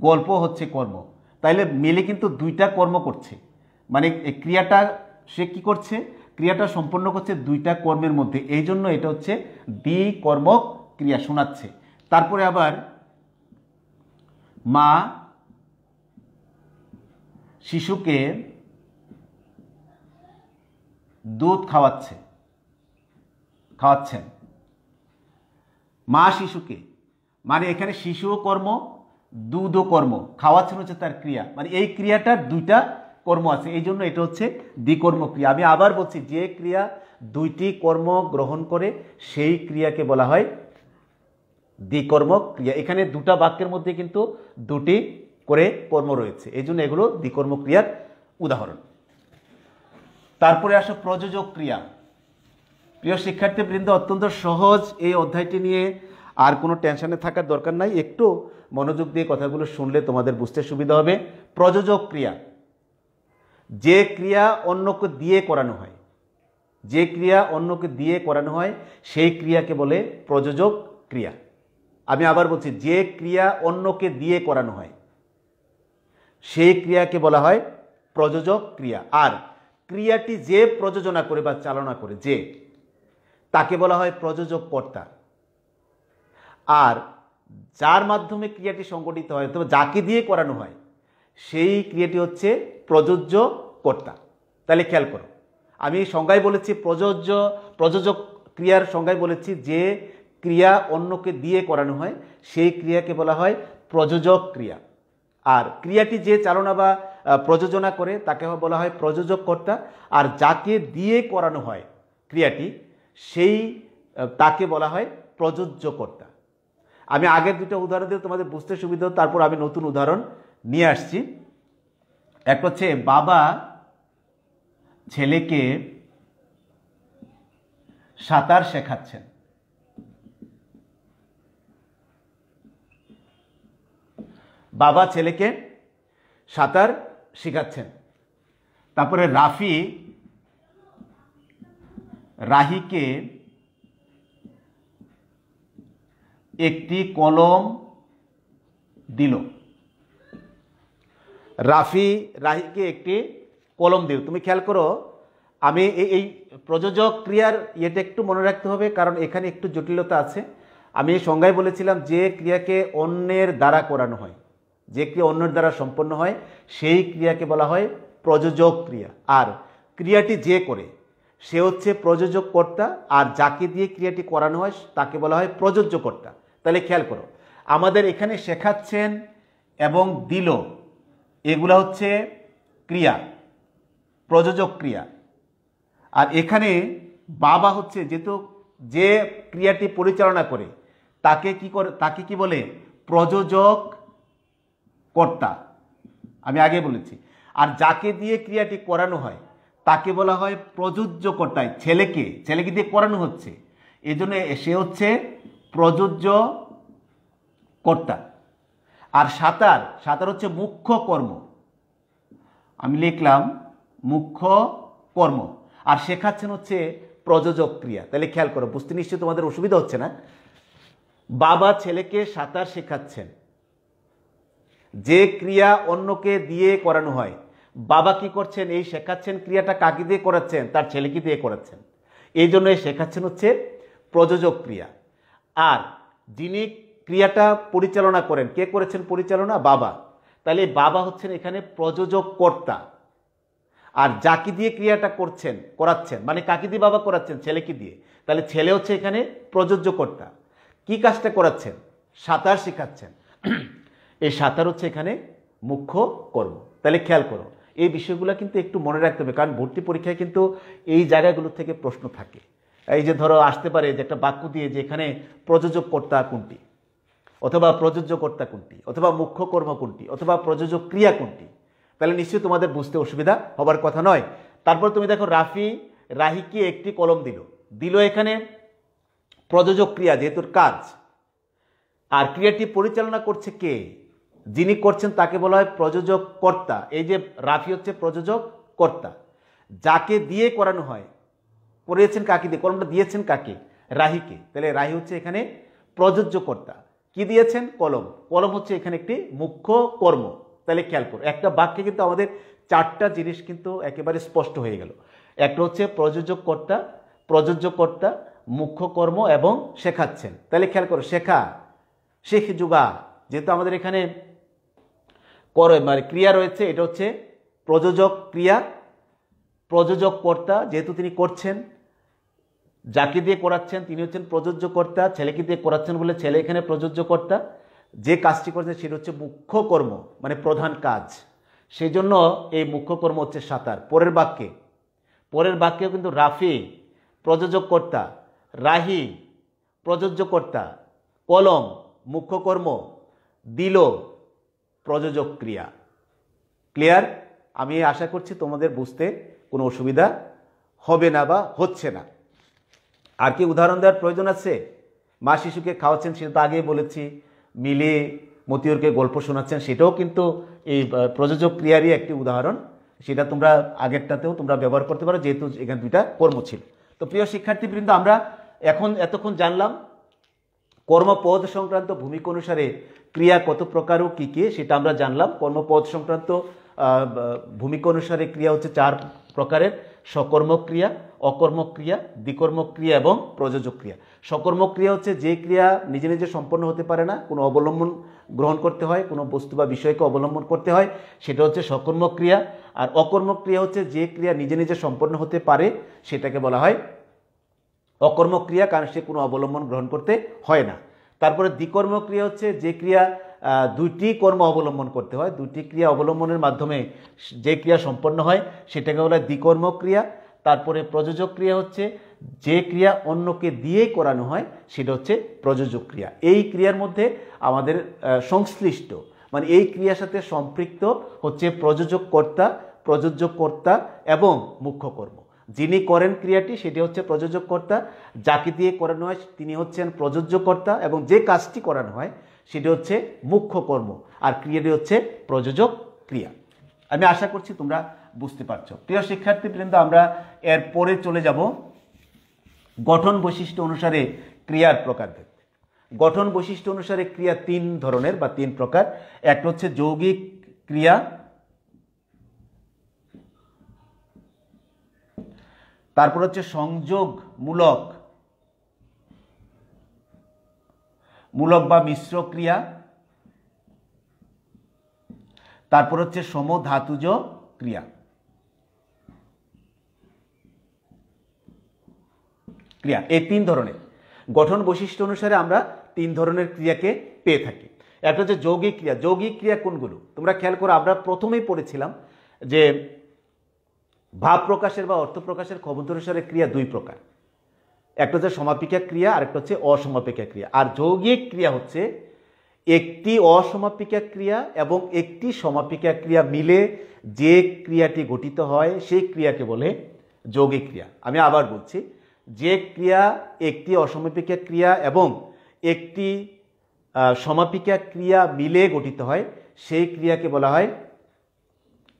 গল্প হচ্ছে কর্ম, তাইলে মিলে কিন্তু দুইটা কর্ম করছে, মানে এই ক্রিয়াটা সে কি করছে, ক্রিয়াটা সম্পন্ন করছে দুইটা কর্মের মধ্যে, এই জন্য এটা হচ্ছে দ্বিকর্মক ক্রিয়া, শোনাচ্ছে। তারপরে আবার মা শিশুকে দুধ খাওয়াচ্ছেন। মা শিশুকে, মানে এখানে শিশুও কর্ম, দুধও কর্ম, খাওয়াচ্ছেন হচ্ছে তার ক্রিয়া, মানে এই ক্রিয়াটার দুইটা কর্ম আছে, এই জন্য এটা হচ্ছে দ্বিকর্ম ক্রিয়া। আমি আবার বলছি, যে ক্রিয়া দুইটি কর্ম গ্রহণ করে সেই ক্রিয়াকে বলা হয় দ্বিকর্ম ক্রিয়া। এখানে দুটা বাক্যের মধ্যে কিন্তু দুটি করে কর্ম রয়েছে, এই জন্য এগুলো দ্বিকর্ম ক্রিয়ার উদাহরণ। তারপরে আসো প্রযোজক ক্রিয়া। প্রিয় শিক্ষার্থীবৃন্দ, অত্যন্ত সহজ এই অধ্যায়টি নিয়ে আর কোনো টেনশনে থাকার দরকার নাই, একটু মনোযোগ দিয়ে কথাগুলো শুনলে তোমাদের বুঝতে সুবিধা হবে। প্রযোজক ক্রিয়া, যে ক্রিয়া অন্যকে দিয়ে করানো হয়, যে ক্রিয়া অন্যকে দিয়ে করানো হয় সেই ক্রিয়াকে বলে প্রযোজক ক্রিয়া। আমি আবার বলছি, যে ক্রিয়া অন্যকে দিয়ে করানো হয় সেই ক্রিয়াকে বলা হয় প্রযোজক ক্রিয়া। আর ক্রিয়াটি যে প্রযোজনা করে বা চালনা করে, যে, তাকে বলা হয় প্রযোজক কর্তা। আর যার মাধ্যমে ক্রিয়াটি সংগঠিত হয়, তবে যাকে দিয়ে করানো হয় সেই ক্রিয়াটি হচ্ছে প্রযোজ্য কর্তা। তাহলে খেয়াল করো, আমি সংজ্ঞায় বলেছি প্রযোজক ক্রিয়ার সংজ্ঞায় বলেছি, যে ক্রিয়া অন্যকে দিয়ে করানো হয় সেই ক্রিয়াকে বলা হয় প্রযোজক ক্রিয়া। আর ক্রিয়াটি যে চালনা বা প্রযোজনা করে তাকে বলা হয় প্রযোজক কর্তা। আর যাকে দিয়ে করানো হয় ক্রিয়াটি, তাকে বলা হয় প্রযোজ্য কর্তা। আমি আগের দুটো উদাহরণ দিয়ে তোমাদের বুঝতে সুবিধা, তারপর আমি নতুন উদাহরণ নিয়ে আসছি। এক হচ্ছে, বাবা ছেলেকে সাঁতার শেখাচ্ছেন। বাবা ছেলেকে সাঁতার শেখাচ্ছেন। তারপরে রাফি রাহিকে একটি কলম দিল। রাফি রাহিকে একটি কলম দিল। তুমি খেয়াল করো, আমি এই প্রযোজক ক্রিয়ার ইয়েটা একটু মনে রাখতে হবে, কারণ এখানে একটু জটিলতা আছে। আমি সংজ্ঞায় বলেছিলাম, যে ক্রিয়াকে অন্যের দ্বারা করানো হয়, যে ক্রিয়া অন্যের দ্বারা সম্পন্ন হয় সেই ক্রিয়াকে বলা হয় প্রযোজক ক্রিয়া। আর ক্রিয়াটি যে করে সে হচ্ছে প্রযোজক কর্তা, আর যাকে দিয়ে ক্রিয়াটি করানো হয় তাকে বলা হয় প্রযোজ্য কর্তা। তাহলে খেয়াল করো, আমাদের এখানে শেখাচ্ছেন এবং দিল, এগুলা হচ্ছে ক্রিয়া, প্রযোজক ক্রিয়া। আর এখানে বাবা হচ্ছে, যেহেতু যে ক্রিয়াটি পরিচালনা করে তাকে কি বলে? প্রযোজক কর্তা। আমি আগে বলেছি। আর যাকে দিয়ে ক্রিয়াটি করানো হয় তাকে বলা হয় প্রযোজ্য কর্তা। ছেলেকে দিয়ে করানো হচ্ছে, এই জন্য সে হচ্ছে প্রযোজ্য কর্তা। আর সাঁতার হচ্ছে মুখ্য কর্ম, আমি লিখলাম মুখ্য কর্ম। আর শেখাচ্ছেন হচ্ছে প্রযোজক ক্রিয়া। তাহলে খেয়াল করো, বুঝতে নিশ্চয়ই তোমাদের অসুবিধা হচ্ছে না। বাবা ছেলেকে সাঁতার শেখাচ্ছেন, যে ক্রিয়া অন্যকে দিয়ে করানো হয়, বাবা কি করছেন? এই শেখাচ্ছেন ক্রিয়াটা কাকে দিয়ে করাচ্ছেন? তার ছেলেকে দিয়ে করাচ্ছেন, এই জন্য শেখাচ্ছেন হচ্ছে প্রযোজক ক্রিয়া। আর যিনি ক্রিয়াটা পরিচালনা করেন, কে করেছেন পরিচালনা? বাবা। তাহলে বাবা হচ্ছেন এখানে প্রযোজক কর্তা। আর যাকে দিয়ে ক্রিয়াটা করাচ্ছেন, মানে কাকে দিয়ে বাবা করাচ্ছেন? ছেলেকে দিয়ে। তাহলে ছেলে হচ্ছে এখানে প্রযোজ্য কর্তা। কি কাজটা করাচ্ছেন? সাঁতার শেখাচ্ছেন। এই সাঁতার হচ্ছে এখানে মুখ্য কর্ম। তাহলে খেয়াল করো, এই বিষয়গুলো কিন্তু একটু মনে রাখতে হবে, কারণ ভর্তি পরীক্ষায় কিন্তু এই জায়গাগুলো থেকে প্রশ্ন থাকে। এই যে ধরো আসতে পারে যে একটা বাক্য দিয়ে, যে এখানে প্রযোজক কর্তা কোনটি, অথবা প্রযোজ্য কর্তা কোনটি, অথবা মুখ্য কর্ম কোনটি, অথবা প্রযোজক ক্রিয়া কোনটি। তাহলে নিশ্চয়ই তোমাদের বুঝতে অসুবিধা হবার কথা নয়। তারপর তুমি দেখো, রাহিকে একটি কলম দিল এখানে প্রযোজক ক্রিয়া, যেহেতু কাজ। আর ক্রিয়াটি পরিচালনা করছে কে? যিনি করছেন তাকে বলা হয় প্রযোজক কর্তা। এই যে রাফি হচ্ছে প্রযোজক কর্তা। যাকে দিয়ে করানো হয়, করিয়েছেন কাকে দিয়ে? কলমটা দিয়েছেন কাকে? রাহিকে। তাহলে রাহি হচ্ছে এখানে প্রযোজ্য কর্তা। কি দিয়েছেন? কলম। কলম হচ্ছে এখানে একটি মুখ্য কর্ম। তাহলে খেয়াল করো, একটা বাক্যে কিন্তু আমাদের চারটা জিনিস কিন্তু একেবারে স্পষ্ট হয়ে গেল। একটা হচ্ছে প্রযোজক কর্তা, প্রযোজ্য কর্তা, মুখ্য কর্ম এবং শেখাচ্ছেন। তাহলে খেয়াল করো, শেখ যুগা, যেহেতু আমাদের এখানে মানে ক্রিয়া রয়েছে, এটা হচ্ছে প্রযোজক ক্রিয়া। প্রযোজক কর্তা, যেহেতু তিনি করছেন, যাকে দিয়ে করাচ্ছেন তিনি হচ্ছেন প্রযোজ্য কর্তা, ছেলেকে দিয়ে করাচ্ছেন বলে ছেলে এখানে প্রযোজ্য কর্তা, যে কাজটি করছেন সেটা হচ্ছে মুখ্য কর্ম মানে প্রধান কাজ, সেই জন্য এই মুখ্য কর্ম হচ্ছে সাঁতার। পরের বাক্যেও কিন্তু রাফি প্রযোজক কর্তা, রাহি প্রযোজ্য কর্তা, কলম মুখ্য কর্ম, দিল প্রযোজক ক্রিয়া। ক্লিয়ার? আমি আশা করছি তোমাদের বুঝতে কোনো অসুবিধা হবে না বা হচ্ছে না। আর কি উদাহরণ দেওয়ার প্রয়োজন আছে? মা শিশুকে খাওয়াচ্ছেন, সেটা তো আগেই বলেছি। মিলি মতিউরকে গল্প শোনাচ্ছেন, সেটাও কিন্তু এই প্রযোজক ক্রিয়ারই একটি উদাহরণ। সেটা তোমরা আগেরটাতেও তোমরা ব্যবহার করতে পারো, যেহেতু এখানে দুইটা কর্ম ছিল। তো প্রিয় শিক্ষার্থীবৃন্দ, আমরা এতক্ষণ জানলাম কর্মপদ সংক্রান্ত ভূমিকা অনুসারে ক্রিয়া কত প্রকার ও কী কী, সেটা আমরা জানলাম। কর্মপদ সংক্রান্ত ভূমিকা অনুসারে ক্রিয়া হচ্ছে 4 প্রকারের: সকর্মক ক্রিয়া, অকর্মক ক্রিয়া, দ্বিকর্মক ক্রিয়া এবং প্রযোজক ক্রিয়া। সকর্মক ক্রিয়া হচ্ছে যে ক্রিয়া নিজে নিজে সম্পন্ন হতে পারে না, কোনো অবলম্বন গ্রহণ করতে হয়, কোনো বস্তু বা বিষয়কে অবলম্বন করতে হয়, সেটা হচ্ছে সকর্মক ক্রিয়া। আর অকর্মক ক্রিয়া হচ্ছে যে ক্রিয়া নিজে নিজে সম্পন্ন হতে পারে, সেটাকে বলা হয় অকর্মক ক্রিয়া, কারণ সে কোনো অবলম্বন গ্রহণ করতে হয় না। তারপরে দ্বিকর্মক ক্রিয়া হচ্ছে যে ক্রিয়া দুইটি কর্ম অবলম্বন করতে হয়, দুইটি ক্রিয়া অবলম্বনের মাধ্যমে যে ক্রিয়া সম্পন্ন হয় সেটাকে বলা হয় দ্বিকর্মক ক্রিয়া। তারপরে প্রযোজক ক্রিয়া হচ্ছে যে ক্রিয়া অন্যকে দিয়ে করানো হয়, সেটা হচ্ছে প্রযোজক ক্রিয়া। এই ক্রিয়ার মধ্যে আমাদের সংশ্লিষ্ট মানে এই ক্রিয়ার সাথে সম্পৃক্ত হচ্ছে প্রযোজক কর্তা এবং মুখ্য কর্ম। যিনি করেন ক্রিয়াটি সেটি হচ্ছে প্রযোজক কর্তা, যাকে দিয়ে করানো হয় তিনি হচ্ছেন প্রযোজ্য কর্তা, এবং যে কাজটি করানো হয় সেটি হচ্ছে মুখ্য কর্ম, আর ক্রিয়াটি হচ্ছে প্রযোজক ক্রিয়া। আমি আশা করছি তোমরা বুঝতে পারছো। প্রিয় শিক্ষার্থীবৃন্দ, আমরা এর পরে চলে যাব গঠন বৈশিষ্ট্য অনুসারে ক্রিয়ার প্রকারভেদ। গঠন বৈশিষ্ট্য অনুসারে ক্রিয়া 3 ধরনের বা 3 প্রকার। একটা হচ্ছে যৌগিক ক্রিয়া, তারপর হচ্ছে সংযোগমূলক বা মিশ্র ক্রিয়া, তারপর হচ্ছে সমধাতুজ ক্রিয়া। এই 3 ধরনের গঠন বৈশিষ্ট্য অনুসারে আমরা 3 ধরনের ক্রিয়াকে পেয়ে থাকি। একটা হচ্ছে যৌগিক ক্রিয়া। যৌগিক ক্রিয়া কোনগুলো তোমরা খেয়াল করো, আমরা প্রথমেই পড়েছিলাম যে ভাব প্রকাশের বা অর্থ প্রকাশের ক্ষমতা অনুসারে ক্রিয়া 2 প্রকার। একটা হচ্ছে সমাপিকা ক্রিয়া, আর একটা হচ্ছে অসমাপিকা ক্রিয়া। আর যৌগিক ক্রিয়া হচ্ছে একটি অসমাপিকা ক্রিয়া এবং একটি সমাপিকা ক্রিয়া মিলে যে ক্রিয়াটি গঠিত হয় সেই ক্রিয়াকে বলে যৌগিক ক্রিয়া। আমি আবার বলছি, যে ক্রিয়া একটি অসমাপিকা ক্রিয়া এবং একটি সমাপিকা ক্রিয়া মিলে গঠিত হয় সেই ক্রিয়াকে বলা হয়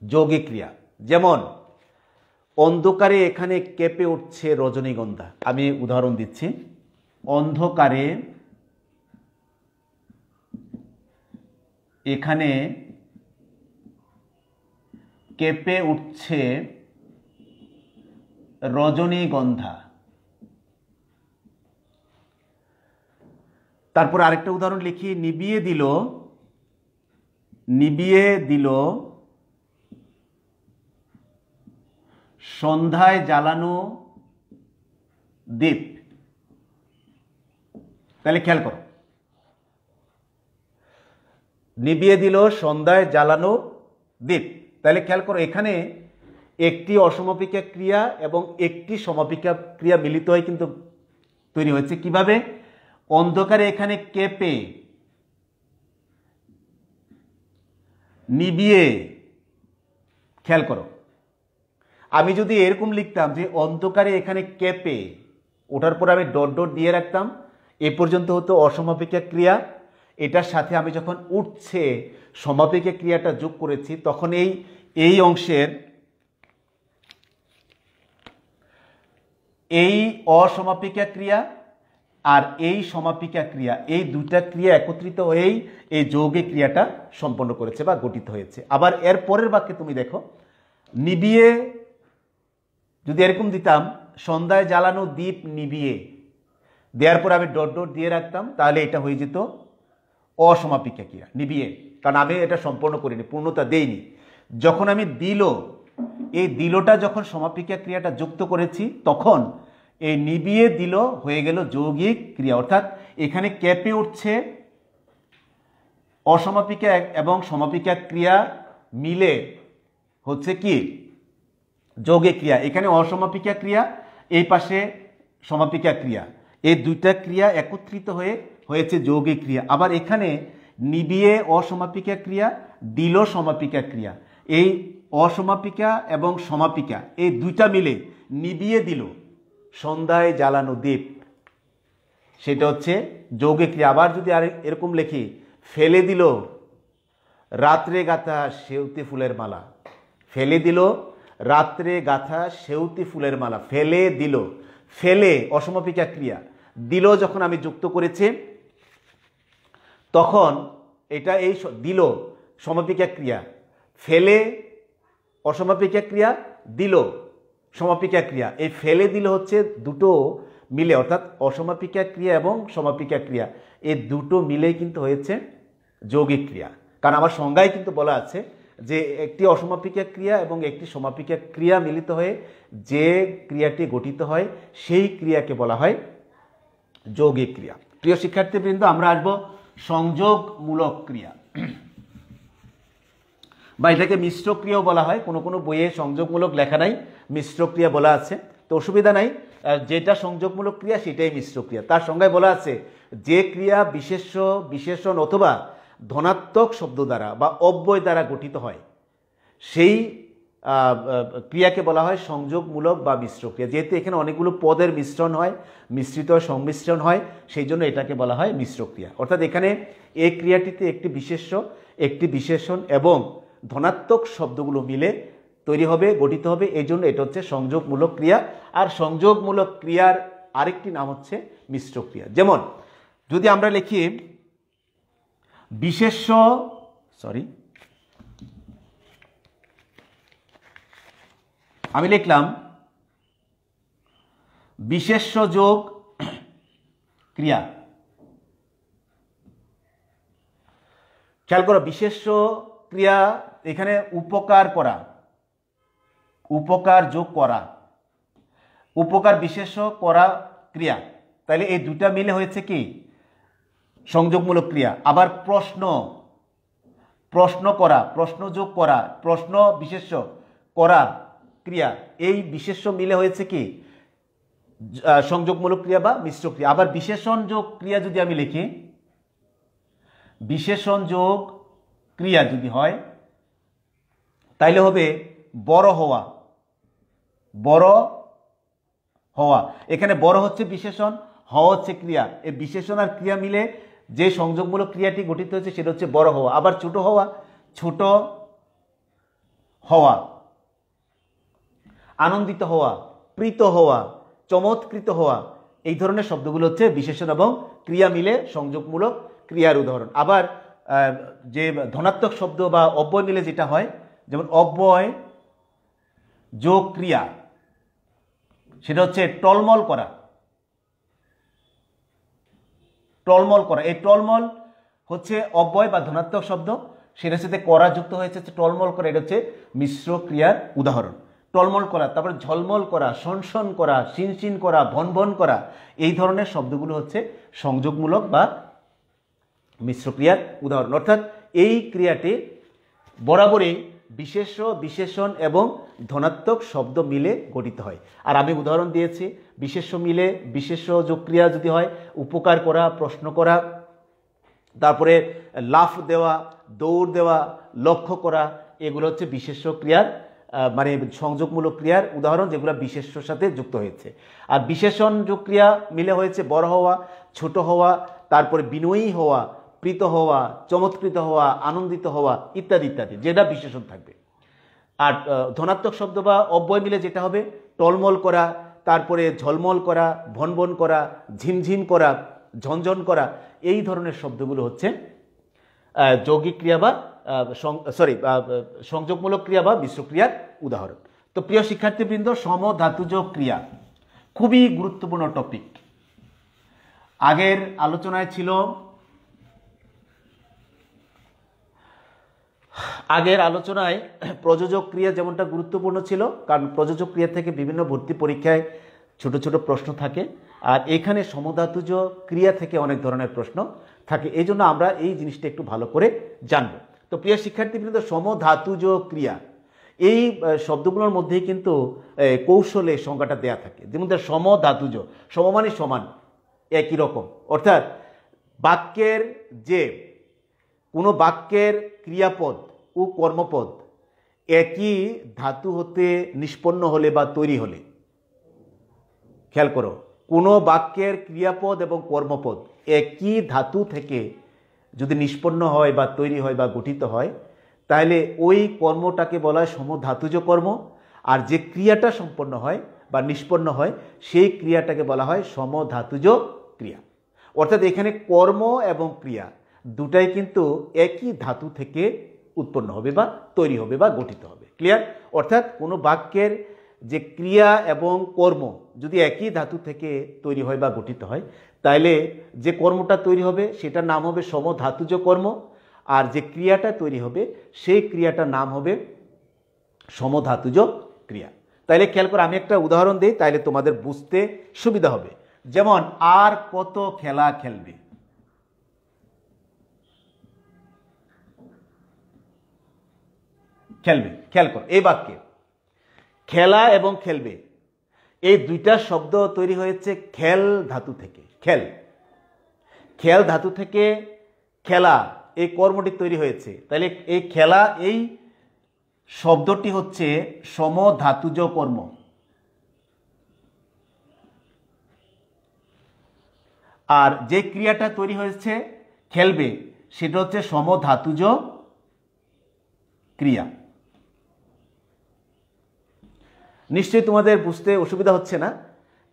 যৌগিক ক্রিয়া। যেমন অন্ধকারে এখানে কেঁপে উঠছে রজনীগন্ধা। আমি উদাহরণ দিচ্ছি, অন্ধকারে এখানে কেঁপে উঠছে রজনীগন্ধা। তারপর আরেকটা উদাহরণ লিখি, নিভিয়ে দিল সন্ধ্যায় জ্বালানো দ্বীপ। তাহলে খেয়াল করো, নিভিয়ে দিল সন্ধ্যায় জ্বালানো দ্বীপ। তাহলে খেয়াল করো, এখানে একটি অসমাপিকা ক্রিয়া এবং একটি সমাপিকা ক্রিয়া মিলিত হয়ে কিন্তু তৈরি হয়েছে। কিভাবে? অন্ধকারে এখানে কেঁপে, নিভিয়ে। খেয়াল করো, আমি যদি এরকম লিখতাম যে অন্ধকারে এখানে কেঁপে, ওটার পর আমি ডট ডট দিয়ে রাখতাম, এ পর্যন্ত হতো অসমাপিকা ক্রিয়া। এটার সাথে আমি যখন উঠছে সমাপিকা ক্রিয়াটা যোগ করেছি, তখন এই অংশের এই অসমাপিকা ক্রিয়া আর এই সমাপিকা ক্রিয়া, এই দুইটা ক্রিয়া একত্রিত হয়েই এই যৌগিক ক্রিয়াটা সম্পন্ন করেছে বা গঠিত হয়েছে। আবার এর পরের বাক্যে তুমি দেখো, নিভিয়ে যদি এরকম দিতাম, সন্ধ্যায় জ্বালানো দ্বীপ নিভিয়ে, দেওয়ার পর আমি ডট ডট দিয়ে রাখতাম, তাহলে এটা হয়ে যেত অসমাপিকা ক্রিয়া, নিভিয়ে, কারণ আমি এটা সম্পন্ন করিনি, পূর্ণতা দেইনি। যখন আমি এই দিলটা যখন সমাপিকা ক্রিয়াটা যুক্ত করেছি, তখন এই নিবিয়ে দিল হয়ে গেল যৌগিক ক্রিয়া, অর্থাৎ এখানে কেঁপে উঠছে অসমাপিকা এবং সমাপিকা ক্রিয়া মিলে হচ্ছে কি যৌগিক ক্রিয়া। এখানে অসমাপিকা ক্রিয়া, এই পাশে সমাপিকা ক্রিয়া, এই দুইটা ক্রিয়া একত্রিত হয়ে হয়েছে যৌগিক ক্রিয়া। আবার এখানে নিবিয়ে অসমাপিকা ক্রিয়া, দিল সমাপিকা ক্রিয়া, এই অসমাপিকা এবং সমাপিকা এই দুইটা মিলে নিবিয়ে দিল সন্ধ্যায় জ্বালানো দ্বীপ, সেটা হচ্ছে যৌগিক ক্রিয়া। আবার যদি আর এরকম লিখি, ফেলে দিল রাত্রে গাথা সেউতি ফুলের মালা, ফেলে দিল রাত্রে গাথা সেউতি ফুলের মালা, ফেলে দিল, ফেলে অসমাপিকা ক্রিয়া, দিল যখন আমি যুক্ত করেছি তখন এটা এই দিল সমাপিকা ক্রিয়া, ফেলে অসমাপিকা ক্রিয়া, দিল সমাপিকা ক্রিয়া, এই ফেলে দিল হচ্ছে দুটো মিলে, অর্থাৎ অসমাপিকা ক্রিয়া এবং সমাপিকা ক্রিয়া এই দুটো মিলেই কিন্তু হয়েছে যৌগিক ক্রিয়া। কারণ আমার সংজ্ঞায় কিন্তু বলা আছে যে একটি অসমাপিকা ক্রিয়া এবং একটি সমাপিকা ক্রিয়া মিলিত হয়ে যে ক্রিয়াটি গঠিত হয় সেই ক্রিয়াকে বলা হয় যৌগিক ক্রিয়া। প্রিয় শিক্ষার্থীবৃন্দ, আমরা আসবো সংযোগমূলক ক্রিয়া, বা এটাকে মিশ্র ক্রিয়াও বলা হয়। কোনো কোনো বইয়ে সংযোগমূলক লেখা নাই, মিশ্র ক্রিয়া বলা আছে, তো অসুবিধা নাই, যেটা সংযোগমূলক ক্রিয়া সেটাই মিশ্র ক্রিয়া। তার সংজ্ঞায় বলা আছে যে ক্রিয়া বিশেষ্য, বিশেষণ অথবা ধনাত্মক শব্দ দ্বারা বা অব্যয় দ্বারা গঠিত হয় সেই ক্রিয়াকে বলা হয় সংযোগমূলক বা মিশ্র ক্রিয়া। যেহেতু এখানে অনেকগুলো পদের মিশ্রণ হয়, মিশ্রিত সংমিশ্রণ হয়, সেই জন্য এটাকে বলা হয় মিশ্র ক্রিয়া। অর্থাৎ এখানে এই ক্রিয়াটিতে একটি বিশেষ্য, একটি বিশেষণ এবং ধনাত্মক শব্দগুলো মিলে তৈরি হবে, গঠিত হবে, এই জন্য এটা হচ্ছে সংযোগমূলক ক্রিয়া। আর সংযোগমূলক ক্রিয়ার আরেকটি নাম হচ্ছে মিশ্র ক্রিয়া। যেমন যদি আমরা লিখি বিশেষ্য, আমি লিখলাম বিশেষ্য যোগ ক্রিয়া। খেয়াল করো, বিশেষ্য ক্রিয়া এখানে উপকার করা, উপকার যোগ করা, উপকার বিশেষ্য করা ক্রিয়া, তাহলে এই দুটা মিলে হয়েছে কি সংযোগমূলক ক্রিয়া। আবার প্রশ্ন, প্রশ্ন করা, প্রশ্ন যোগ করা, প্রশ্ন বিশেষ্য করা ক্রিয়া, এই বিশেষ্য মিলে হয়েছে কি সংযোগমূলক ক্রিয়া বা মিশ্র ক্রিয়া। আবার বিশেষণ যোগ ক্রিয়া যদি আমি লিখি, বিশেষণ যোগ ক্রিয়া যদি হয় তাইলে হবে বড় হওয়া, বড় হওয়া। এখানে বড় হচ্ছে বিশেষণ, হওয়া হচ্ছে ক্রিয়া, এই বিশেষণ আর ক্রিয়া মিলে যে সংযোগমূলক ক্রিয়াটি গঠিত হয়েছে সেটা হচ্ছে বড় হওয়া। আবার ছোট হওয়া, ছোট হওয়া, আনন্দিত হওয়া, প্রীত হওয়া, চমৎকৃত হওয়া, এই ধরনের শব্দগুলো হচ্ছে বিশেষণ এবং ক্রিয়া মিলে সংযোগমূলক ক্রিয়ার উদাহরণ। আবার যে ধনাত্মক শব্দ বা অব্যয় মিলে যেটা হয়, যেমন অব্যয় যোগ ক্রিয়া, সেটা হচ্ছে টলমল করা, টলমল করা। এই টলমল হচ্ছে অব্যয় বা ধনাত্মক শব্দ, সেটার সাথে করা যুক্ত হয়েছে টলমল করা, এটা হচ্ছে মিশ্র ক্রিয়ার উদাহরণ। টলমল করা, তারপর ঝলমল করা, সনসন করা, শিনশিন করা, ভনভন করা, এই ধরনের শব্দগুলো হচ্ছে সংযোগমূলক বা মিশ্র ক্রিয়ার উদাহরণ। অর্থাৎ এই ক্রিয়াটি বরাবরই বিশেষ্য, বিশেষণ এবং ধনাত্মক শব্দ মিলে গঠিত হয়। আর আমি উদাহরণ দিয়েছি, বিশেষ্য মিলে বিশেষ্য যোগ ক্রিয়া যদি হয়, উপকার করা, প্রশ্ন করা, তারপরে লাফ দেওয়া, দৌড় দেওয়া, লক্ষ্য করা, এগুলো হচ্ছে বিশেষ্য ক্রিয়ার মানে সংযোগমূলক ক্রিয়ার উদাহরণ, যেগুলো বিশেষ্যর সাথে যুক্ত হয়েছে। আর বিশেষণ যোগ ক্রিয়া মিলে হয়েছে বড় হওয়া, ছোট হওয়া, তারপরে বিনয়ী হওয়া, প্রীত হওয়া, চমৎকৃত হওয়া, আনন্দিত হওয়া, ইত্যাদি ইত্যাদি, যেটা বিশেষণ থাকবে। আর ধনাত্মক শব্দ বা অব্যয় মিলে যেটা হবে টলমল করা, তারপরে ঝলমল করা, ভনভন করা, ঝিমঝিম করা, ঝনঝন করা, এই ধরনের শব্দগুলো হচ্ছে যৌগিক ক্রিয়া বা সংযোগমূলক ক্রিয়া বা মিশ্র ক্রিয়ার উদাহরণ। তো প্রিয় শিক্ষার্থীবৃন্দ, সমধাতুজ ক্রিয়া খুবই গুরুত্বপূর্ণ টপিক। আগের আলোচনায় ছিল, আগের আলোচনায় প্রযোজক ক্রিয়া যেমনটা গুরুত্বপূর্ণ ছিল, কারণ প্রযোজক ক্রিয়া থেকে বিভিন্ন ভর্তি পরীক্ষায় ছোট ছোট প্রশ্ন থাকে, আর এখানে সমধাতুজ ক্রিয়া থেকে অনেক ধরনের প্রশ্ন থাকে। এই জন্য আমরা এই জিনিসটা একটু ভালো করে জানব। তো প্রিয় শিক্ষার্থীবৃন্দ, সমধাতুজ ক্রিয়া এই শব্দগুলোর মধ্যেই কিন্তু কৌশলে সংজ্ঞাটা দেয়া থাকে। যেমন সমধাতুজ, সম মানে সমান, একই রকম, অর্থাৎ বাক্যের যে কোনো বাক্যের ক্রিয়াপদ ও কর্মপদ একই ধাতু হতে নিষ্পন্ন হলে বা তৈরি হলে, খেয়াল করো, কোনো বাক্যের ক্রিয়াপদ এবং কর্মপদ একই ধাতু থেকে যদি নিষ্পন্ন হয় বা তৈরি হয় বা গঠিত হয়, তাহলে ওই কর্মটাকে বলা হয় সমধাতুজ কর্ম, আর যে ক্রিয়াটা সম্পন্ন হয় বা নিষ্পন্ন হয় সেই ক্রিয়াটাকে বলা হয় সমধাতুজ ক্রিয়া। অর্থাৎ এখানে কর্ম এবং ক্রিয়া দুটাই কিন্তু একই ধাতু থেকে উৎপন্ন হবে বা তৈরি হবে বা গঠিত হবে। ক্লিয়ার? অর্থাৎ কোনো বাক্যের যে ক্রিয়া এবং কর্ম যদি একই ধাতু থেকে তৈরি হয় বা গঠিত হয়, তাহলে যে কর্মটা তৈরি হবে সেটার নাম হবে সমধাতুজ কর্ম, আর যে ক্রিয়াটা তৈরি হবে সেই ক্রিয়াটার নাম হবে সমধাতুজ ক্রিয়া। তাইলে খেয়াল করে আমি একটা উদাহরণ দিই, তাইলে তোমাদের বুঝতে সুবিধা হবে। যেমন, আর কত খেলা খেলবে। খেলবে, খেয়াল কর, এই বাক্যে খেলা এবং খেলবে এই দুইটা শব্দ তৈরি হয়েছে খেল ধাতু থেকে। খেল, খেল ধাতু থেকে খেলা এই কর্মটি তৈরি হয়েছে। তাহলে এই খেলা এই শব্দটি হচ্ছে সমধাতুজ কর্ম। আর যে ক্রিয়াটা তৈরি হয়েছে খেলবে সেটা হচ্ছে সমধাতুজ ক্রিয়া। নিশ্চয়ই তোমাদের বুঝতে অসুবিধা হচ্ছে না?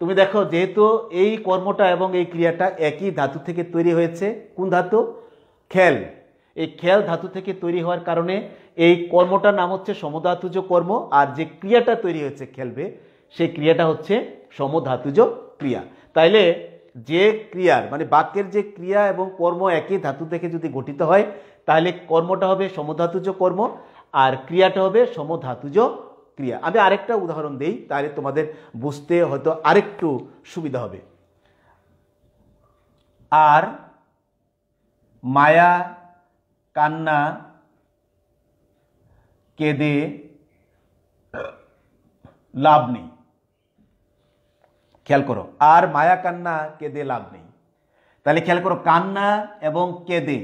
তুমি দেখো, যেহেতু এই কর্মটা এবং এই ক্রিয়াটা একই ধাতু থেকে তৈরি হয়েছে, কোন ধাতু? খেল। এই খেল ধাতু থেকে তৈরি হওয়ার কারণে এই কর্মটার নাম হচ্ছে সমধাতুজ কর্ম, আর যে ক্রিয়াটা তৈরি হয়েছে খেলবে সেই ক্রিয়াটা হচ্ছে সমধাতুজ ক্রিয়া। তাইলে যে ক্রিয়ার মানে বাক্যের যে ক্রিয়া এবং কর্ম একই ধাতু থেকে যদি গঠিত হয়, তাহলে কর্মটা হবে সমধাতুজ কর্ম আর ক্রিয়াটা হবে সমধাতুজ ক্রিয়া। আমি আরেকটা উদাহরণ দেই, তাহলে তোমাদের বুঝতে হয়তো আরেকটু সুবিধা হবে। আর মায়া কান্না কেঁদে লাভ নেই। খেয়াল করো, আর মায়া কান্না কেঁদে লাভ নেই। তাহলে খেয়াল করো, কান্না এবং কেঁদে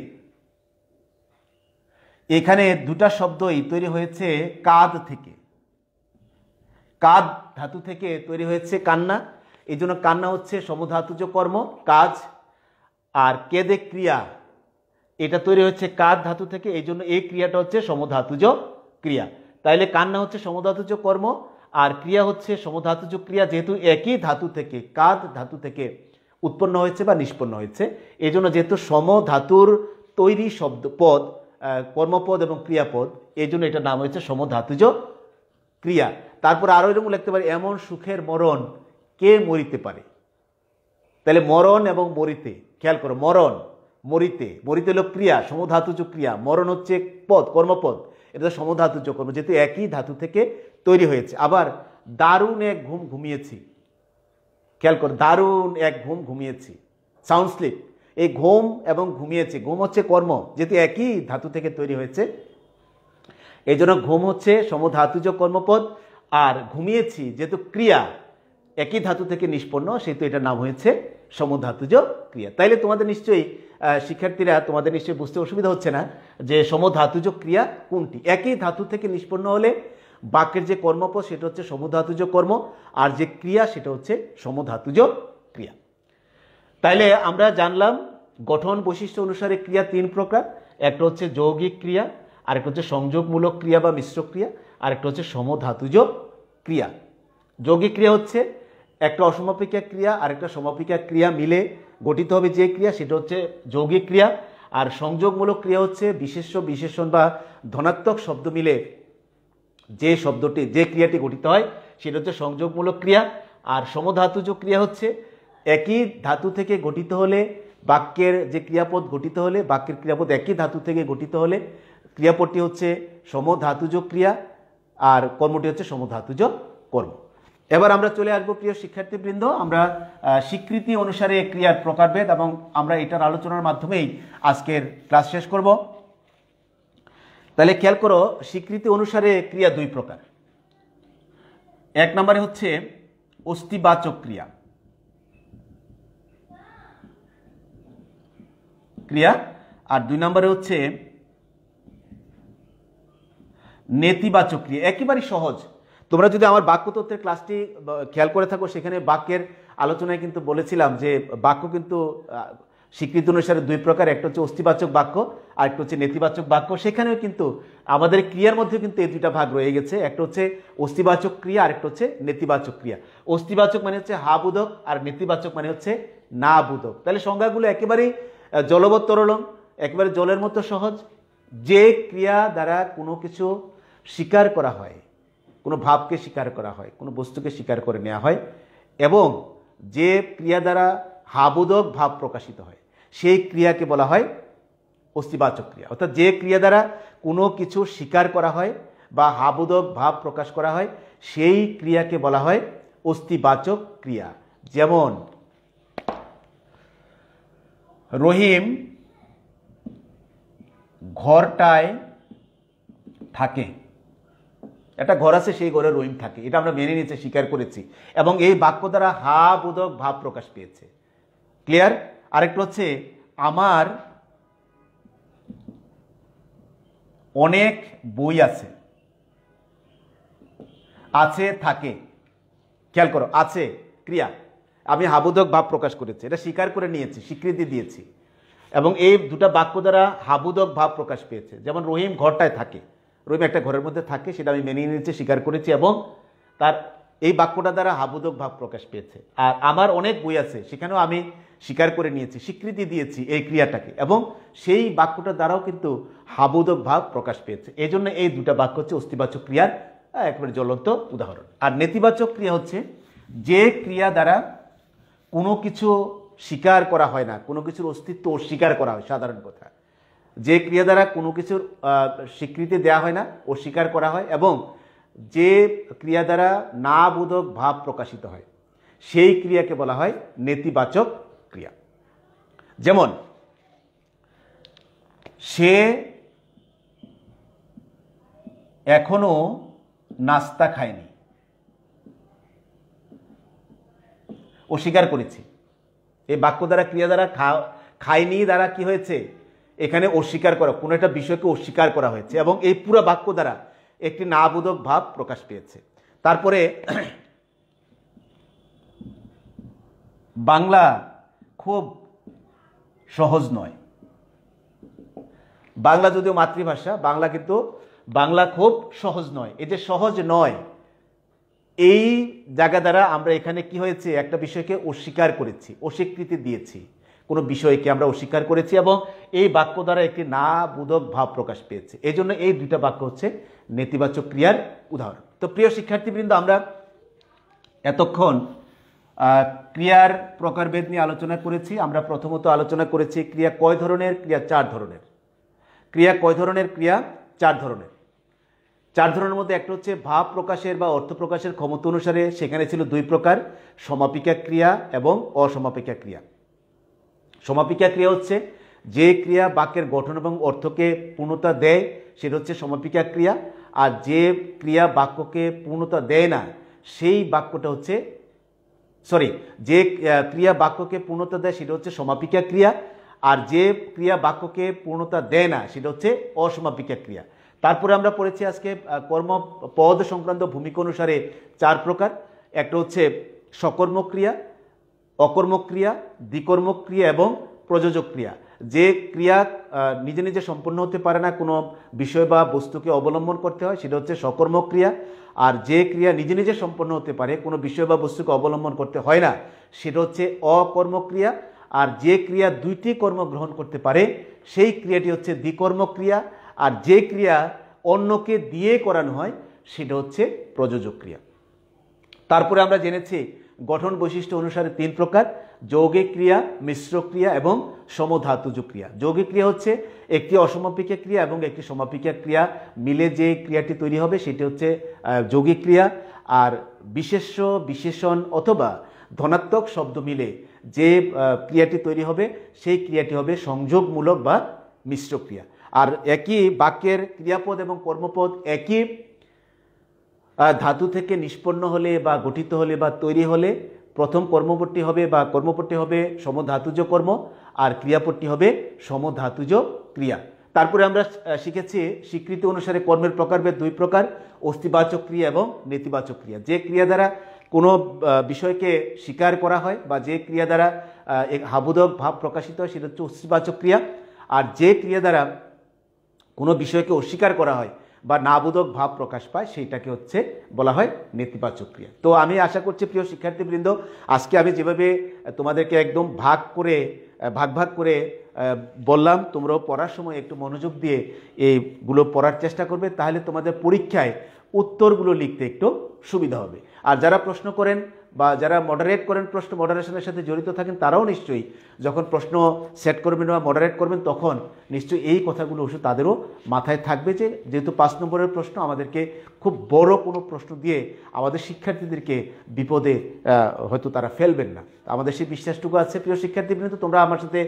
এখানে দুটা শব্দই তৈরি হয়েছে কাদ থেকে। কাদ ধাতু থেকে তৈরি হয়েছে কান্না, এই জন্য কান্না হচ্ছে সমধাতুজ কর্ম কাজ, আর কেঁদে ক্রিয়া এটা তৈরি হচ্ছে কাদ ধাতু থেকে, এই জন্য এই ক্রিয়াটা হচ্ছে সমধাতুজ ক্রিয়া। তাইলে কান্না হচ্ছে সমধাতুজ কর্ম আর ক্রিয়া হচ্ছে সমধাতুজ ক্রিয়া, যেহেতু একই ধাতু থেকে কাদ ধাতু থেকে উৎপন্ন হয়েছে বা নিষ্পন্ন হয়েছে, এই জন্য যেহেতু সমধাতুর তৈরি শব্দ পদ, কর্মপদ এবং ক্রিয়াপদ, এই জন্য এটার নাম হয়েছে সমধাতুজ ক্রিয়া। তারপর আরো এরকম লিখতে পারি, এমন সুখের মরণ কে মরিতে পারে। তাহলে মরণ এবং মরিতে, খেয়াল করো, মরণ মরিতে, মরিতে হলো ক্রিয়া, সমধাতুজ ক্রিয়া, মরণ হচ্ছে পদ, কর্মপদ, এটা সমধাতুজ কর্ম, যেহেতু একই ধাতু থেকে তৈরি হয়েছে। আবার দারুণ এক ঘুম ঘুমিয়েছি, খেয়াল করো, দারুণ এক ঘুম ঘুমিয়েছি, সাউন্ড স্লিপ। এই ঘুম এবং ঘুমিয়েছি, ঘুম হচ্ছে কর্ম, যেহেতু একই ধাতু থেকে তৈরি হয়েছে, এই জন্য ঘুম হচ্ছে সমধাতুজ কর্মপদ, আর ঘুমিয়েছি যেহেতু ক্রিয়া একই ধাতু থেকে নিষ্পন্ন, সেহেতু এটার নাম হয়েছে সমধাতুজ ক্রিয়া। তাইলে তোমাদের নিশ্চয়ই শিক্ষার্থীরা, তোমাদের নিশ্চয়ই বুঝতে অসুবিধা হচ্ছে না যে সমধাতুজ ক্রিয়া কোনটি। একই ধাতু থেকে নিষ্পন্ন হলে বাক্যের যে কর্মপদ সেটা হচ্ছে সমধাতুজ কর্ম, আর যে ক্রিয়া সেটা হচ্ছে সমধাতুজ ক্রিয়া। তাইলে আমরা জানলাম গঠন বৈশিষ্ট্য অনুসারে ক্রিয়া তিন প্রকার, একটা হচ্ছে যৌগিক ক্রিয়া, আরেকটা হচ্ছে সংযোগমূলক ক্রিয়া বা মিশ্র ক্রিয়া, আরেকটা হচ্ছে সমধাতুজ ক্রিয়া। যৌগিক ক্রিয়া হচ্ছে একটা অসমাপিকা ক্রিয়া আর একটা সমাপিকা ক্রিয়া মিলে গঠিত হবে যে ক্রিয়া, সেটা হচ্ছে যৌগিক ক্রিয়া। আর সংযোগমূলক ক্রিয়া হচ্ছে বিশেষ্য বিশেষণ বা ধনাত্মক শব্দ মিলে যে শব্দটি যে ক্রিয়াটি গঠিত হয় সেটা হচ্ছে সংযোগমূলক ক্রিয়া। আর সমধাতুজ ক্রিয়া হচ্ছে একই ধাতু থেকে গঠিত হলে, বাক্যের যে ক্রিয়াপদ গঠিত হলে, বাক্যের ক্রিয়াপদ একই ধাতু থেকে গঠিত হলে ক্রিয়াপদটি হচ্ছে সমধাতুজ ক্রিয়া আর কর্মটি হচ্ছে সমধাতুজ কর্ম। এবার আমরা চলে আসবো প্রিয় শিক্ষার্থীবৃন্দ, আমরা স্বীকৃতি অনুসারে ক্রিয়ার প্রকারভেদ এবং আমরা এটার আলোচনার মাধ্যমেই আজকের ক্লাস শেষ করব। তাহলে খেয়াল করো, স্বীকৃতি অনুসারে ক্রিয়া দুই প্রকার। এক নম্বরে হচ্ছে অস্তিবাচক ক্রিয়া ক্রিয়া আর দুই নম্বরে হচ্ছে নেতিবাচক ক্রিয়া। একেবারে সহজ। তোমরা যদি আমার বাক্যতত্ত্বের ক্লাসটি খেয়াল করে থাকো, সেখানে বাক্যের আলোচনায় কিন্তু বলেছিলাম যে বাক্য কিন্তু স্বীকৃতি অনুসারে দুই প্রকার, একটা হচ্ছে অস্তিবাচক বাক্য আর একটা হচ্ছে নেতিবাচক বাক্য। সেখানেও কিন্তু আমাদের ক্রিয়ার মধ্যে কিন্তু এই দুইটা ভাগ রয়ে গেছে, একটা হচ্ছে অস্তিবাচক ক্রিয়া আর একটা হচ্ছে নেতিবাচক ক্রিয়া। অস্তিবাচক মানে হচ্ছে হা বোধক আর নেতিবাচক মানে হচ্ছে না বোধক। তাহলে সংজ্ঞাগুলো একেবারেই জলবৎ তরলম, একেবারে জলের মতো সহজ। যে ক্রিয়া দ্বারা কোনো কিছু স্বীকার করা হয়, কোনো ভাবকে স্বীকার করা হয়, কোনো বস্তুকে স্বীকার করে নেওয়া হয়, এবং যে ক্রিয়া দ্বারা হাবোধক ভাব প্রকাশিত হয়, সেই ক্রিয়াকে বলা হয় অস্তিবাচক ক্রিয়া। অর্থাৎ যে ক্রিয়া দ্বারা কোনো কিছু স্বীকার করা হয় বা হাবোধক ভাব প্রকাশ করা হয়, সেই ক্রিয়াকে বলা হয় অস্তিবাচক ক্রিয়া। যেমন রহিম ঘরটায় থাকে। একটা ঘর আছে, সেই ঘরে রহিম থাকে, এটা আমরা মেনে নিয়েছি, স্বীকার করেছি, এবং এই বাক্য দ্বারা হা বোধক ভাব প্রকাশ পেয়েছে। ক্লিয়ার? আরেকটা হচ্ছে আমার অনেক বই আছে। আছে থাকে, খেয়াল করো, আছে ক্রিয়া, আমি হাবোধক ভাব প্রকাশ করেছি, এটা স্বীকার করে নিয়েছি, স্বীকৃতি দিয়েছি, এবং এই দুটা বাক্য দ্বারা হাবোধক ভাব প্রকাশ পেয়েছে। যেমন রহিম ঘরটায় থাকে, রহিম একটা ঘরের মধ্যে থাকে, সেটা আমি মেনে নিয়েছি, স্বীকার করেছি, এবং তার এই বাক্যটা দ্বারা হাবোধক ভাব প্রকাশ পেয়েছে। আর আমার অনেক বই আছে, সেখানেও আমি স্বীকার করে নিয়েছি, স্বীকৃতি দিয়েছি এই ক্রিয়াটাকে, এবং সেই বাক্যটা দ্বারাও কিন্তু হাবোধক ভাব প্রকাশ পেয়েছে। এই জন্য এই দুটা বাক্য হচ্ছে অস্তিবাচক ক্রিয়ার একেবারে জ্বলন্ত উদাহরণ। আর নেতিবাচক ক্রিয়া হচ্ছে যে ক্রিয়া দ্বারা কোনো কিছু স্বীকার করা হয় না, কোনো কিছুর অস্তিত্ব অস্বীকার করা হয়। সাধারণ কথা, যে ক্রিয়া দ্বারা কোনো কিছুর স্বীকৃতি দেওয়া হয় না, অস্বীকার করা হয়, এবং যে ক্রিয়া দ্বারা না বোধক ভাব প্রকাশিত হয়, সেই ক্রিয়াকে বলা হয় নেতিবাচক ক্রিয়া। যেমন সে এখনো নাস্তা খায়নি, অস্বীকার করেছি। এই বাক্য দ্বারা, ক্রিয়া দ্বারা খায়নি দ্বারা কি হয়েছে, এখানে অস্বীকার করা, কোনো একটা বিষয়কে অস্বীকার করা হয়েছে, এবং এই পুরো বাক্য দ্বারা একটি না বোধক ভাব প্রকাশ পেয়েছে। তারপরে বাংলা খুব সহজ নয়। বাংলা যদিও মাতৃভাষা, বাংলা কিন্তু বাংলা খুব সহজ নয়। এই যে সহজ নয়, এই জায়গা দ্বারা আমরা এখানে কি হয়েছে, একটা বিষয়কে অস্বীকার করেছি, অস্বীকৃতি দিয়েছি, কোনো বিষয়কে আমরা অস্বীকার করেছি, এবং এই বাক্য দ্বারা একটি না বোধক ভাব প্রকাশ পেয়েছে। এই জন্য এই দুইটা বাক্য হচ্ছে নেতিবাচক ক্রিয়ার উদাহরণ। তো প্রিয় শিক্ষার্থীবৃন্দ, আমরা এতক্ষণ ক্রিয়ার প্রকারভেদ নিয়ে আলোচনা করেছি। আমরা প্রথমত আলোচনা করেছি ক্রিয়া কয় ধরনের, ক্রিয়া চার ধরনের। ক্রিয়া কয় ধরনের, ক্রিয়া চার ধরনের। চার ধরনের মধ্যে একটা হচ্ছে ভাব প্রকাশের বা অর্থ প্রকাশের ক্ষমতা অনুসারে, সেখানে ছিল দুই প্রকার, সমাপিকা ক্রিয়া এবং অসমাপিকা ক্রিয়া। সমাপিকা ক্রিয়া হচ্ছে যে ক্রিয়া বাক্যের গঠন এবং অর্থকে পূর্ণতা দেয়, সেটা হচ্ছে সমাপিকা ক্রিয়া। আর যে ক্রিয়া বাক্যকে পূর্ণতা দেয় না, সেই বাক্যটা হচ্ছে যে ক্রিয়া বাক্যকে পূর্ণতা দেয়, সেটা হচ্ছে সমাপিকা ক্রিয়া। আর যে ক্রিয়া বাক্যকে পূর্ণতা দেয় না, সেটা হচ্ছে অসমাপিকা ক্রিয়া। তারপরে আমরা পড়েছি আজকে কর্মপদ সংক্রান্ত ভূমিকা অনুসারে চার প্রকার। একটা হচ্ছে সকর্মক ক্রিয়া, অকর্মক ক্রিয়া, দ্বিকর্মক ক্রিয়া এবং প্রযোজক ক্রিয়া। যে ক্রিয়া নিজে নিজে সম্পন্ন হতে পারে না, কোনো বিষয় বা বস্তুকে অবলম্বন করতে হয়, সেটা হচ্ছে সকর্মক ক্রিয়া। আর যে ক্রিয়া নিজে নিজে সম্পন্ন হতে পারে, কোনো বিষয় বা বস্তুকে অবলম্বন করতে হয় না, সেটা হচ্ছে অকর্মক ক্রিয়া। আর যে ক্রিয়া দুইটি কর্ম গ্রহণ করতে পারে, সেই ক্রিয়াটি হচ্ছে দ্বিকর্মক ক্রিয়া। আর যে ক্রিয়া অন্যকে দিয়ে করানো হয়, সেটা হচ্ছে প্রযোজক ক্রিয়া। তারপরে আমরা জেনেছি গঠন বৈশিষ্ট্য অনুসারে তিন প্রকার, যৌগিক ক্রিয়া, মিশ্র ক্রিয়া এবং সমধাতুজ ক্রিয়া। যৌগিক ক্রিয়া হচ্ছে একটি অসমাপিকা ক্রিয়া এবং একটি সমাপিকা ক্রিয়া মিলে যে ক্রিয়াটি তৈরি হবে সেটি হচ্ছে যৌগিক ক্রিয়া। আর বিশেষ্য, বিশেষণ অথবা ধনাত্মক শব্দ মিলে যে ক্রিয়াটি তৈরি হবে সেই ক্রিয়াটি হবে সংযোগমূলক বা মিশ্র ক্রিয়া। আর একই বাক্যের ক্রিয়াপদ এবং কর্মপদ একই ধাতু থেকে নিষ্পন্ন হলে বা গঠিত হলে বা তৈরি হলে প্রথম কর্মপদটি হবে বা কর্মপদটি হবে সমধাতুজ কর্ম, আর ক্রিয়াপদটি হবে সমধাতুজ ক্রিয়া। তারপরে আমরা শিখেছি স্বীকৃতি অনুসারে কর্মের প্রকারভেদ দুই প্রকার, অস্তিবাচক ক্রিয়া এবং নেতিবাচক ক্রিয়া। যে ক্রিয়া দ্বারা কোনো বিষয়কে স্বীকার করা হয় বা যে ক্রিয়া দ্বারা হাবোধক ভাব প্রকাশিত হয় সেটা হচ্ছে অস্তিবাচক ক্রিয়া। আর যে ক্রিয়া দ্বারা কোনো বিষয়কে অস্বীকার করা হয় বা নাবোধক ভাব প্রকাশ পায় সেইটাকে হচ্ছে বলা হয় নেতিবাচক ক্রিয়া। তো আমি আশা করছি প্রিয় শিক্ষার্থীবৃন্দ, আজকে আমি যেভাবে তোমাদেরকে একদম ভাগ ভাগ করে বললাম, তোমরাও পড়ার সময় একটু মনোযোগ দিয়ে এইগুলো পড়ার চেষ্টা করবে, তাহলে তোমাদের পরীক্ষায় উত্তরগুলো লিখতে একটু সুবিধা হবে। আর যারা প্রশ্ন করেন বা যারা মডারেট করেন, প্রশ্ন মডারেশনের সাথে জড়িত থাকেন, তারাও নিশ্চয়ই যখন প্রশ্ন সেট করবেন বা মডারেট করবেন তখন নিশ্চয়ই এই কথাগুলো অবশ্য তাদেরও মাথায় থাকবে যে যেহেতু 5 নম্বরের প্রশ্ন, আমাদেরকে খুব বড় কোনো প্রশ্ন দিয়ে আমাদের শিক্ষার্থীদেরকে বিপদে হয়তো তারা ফেলবেন না। আমাদের সেই বিশ্বাসটুকু আছে। প্রিয় শিক্ষার্থীবৃন্দ, তোমরা আমার সাথে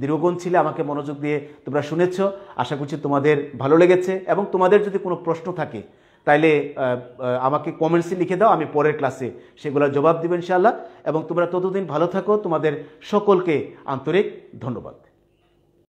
দীর্ঘক্ষণ ছিলে, আমাকে মনোযোগ দিয়ে তোমরা শুনেছ, আশা করছি তোমাদের ভালো লেগেছে। এবং তোমাদের যদি কোনো প্রশ্ন থাকে তাইলে আমাকে কমেন্টসে লিখে দাও, আমি পরের ক্লাসে সেগুলোর জবাব দেব ইনশাআল্লাহ। এবং তোমরা ততদিন ভালো থাকো। তোমাদের সকলকে আন্তরিক ধন্যবাদ।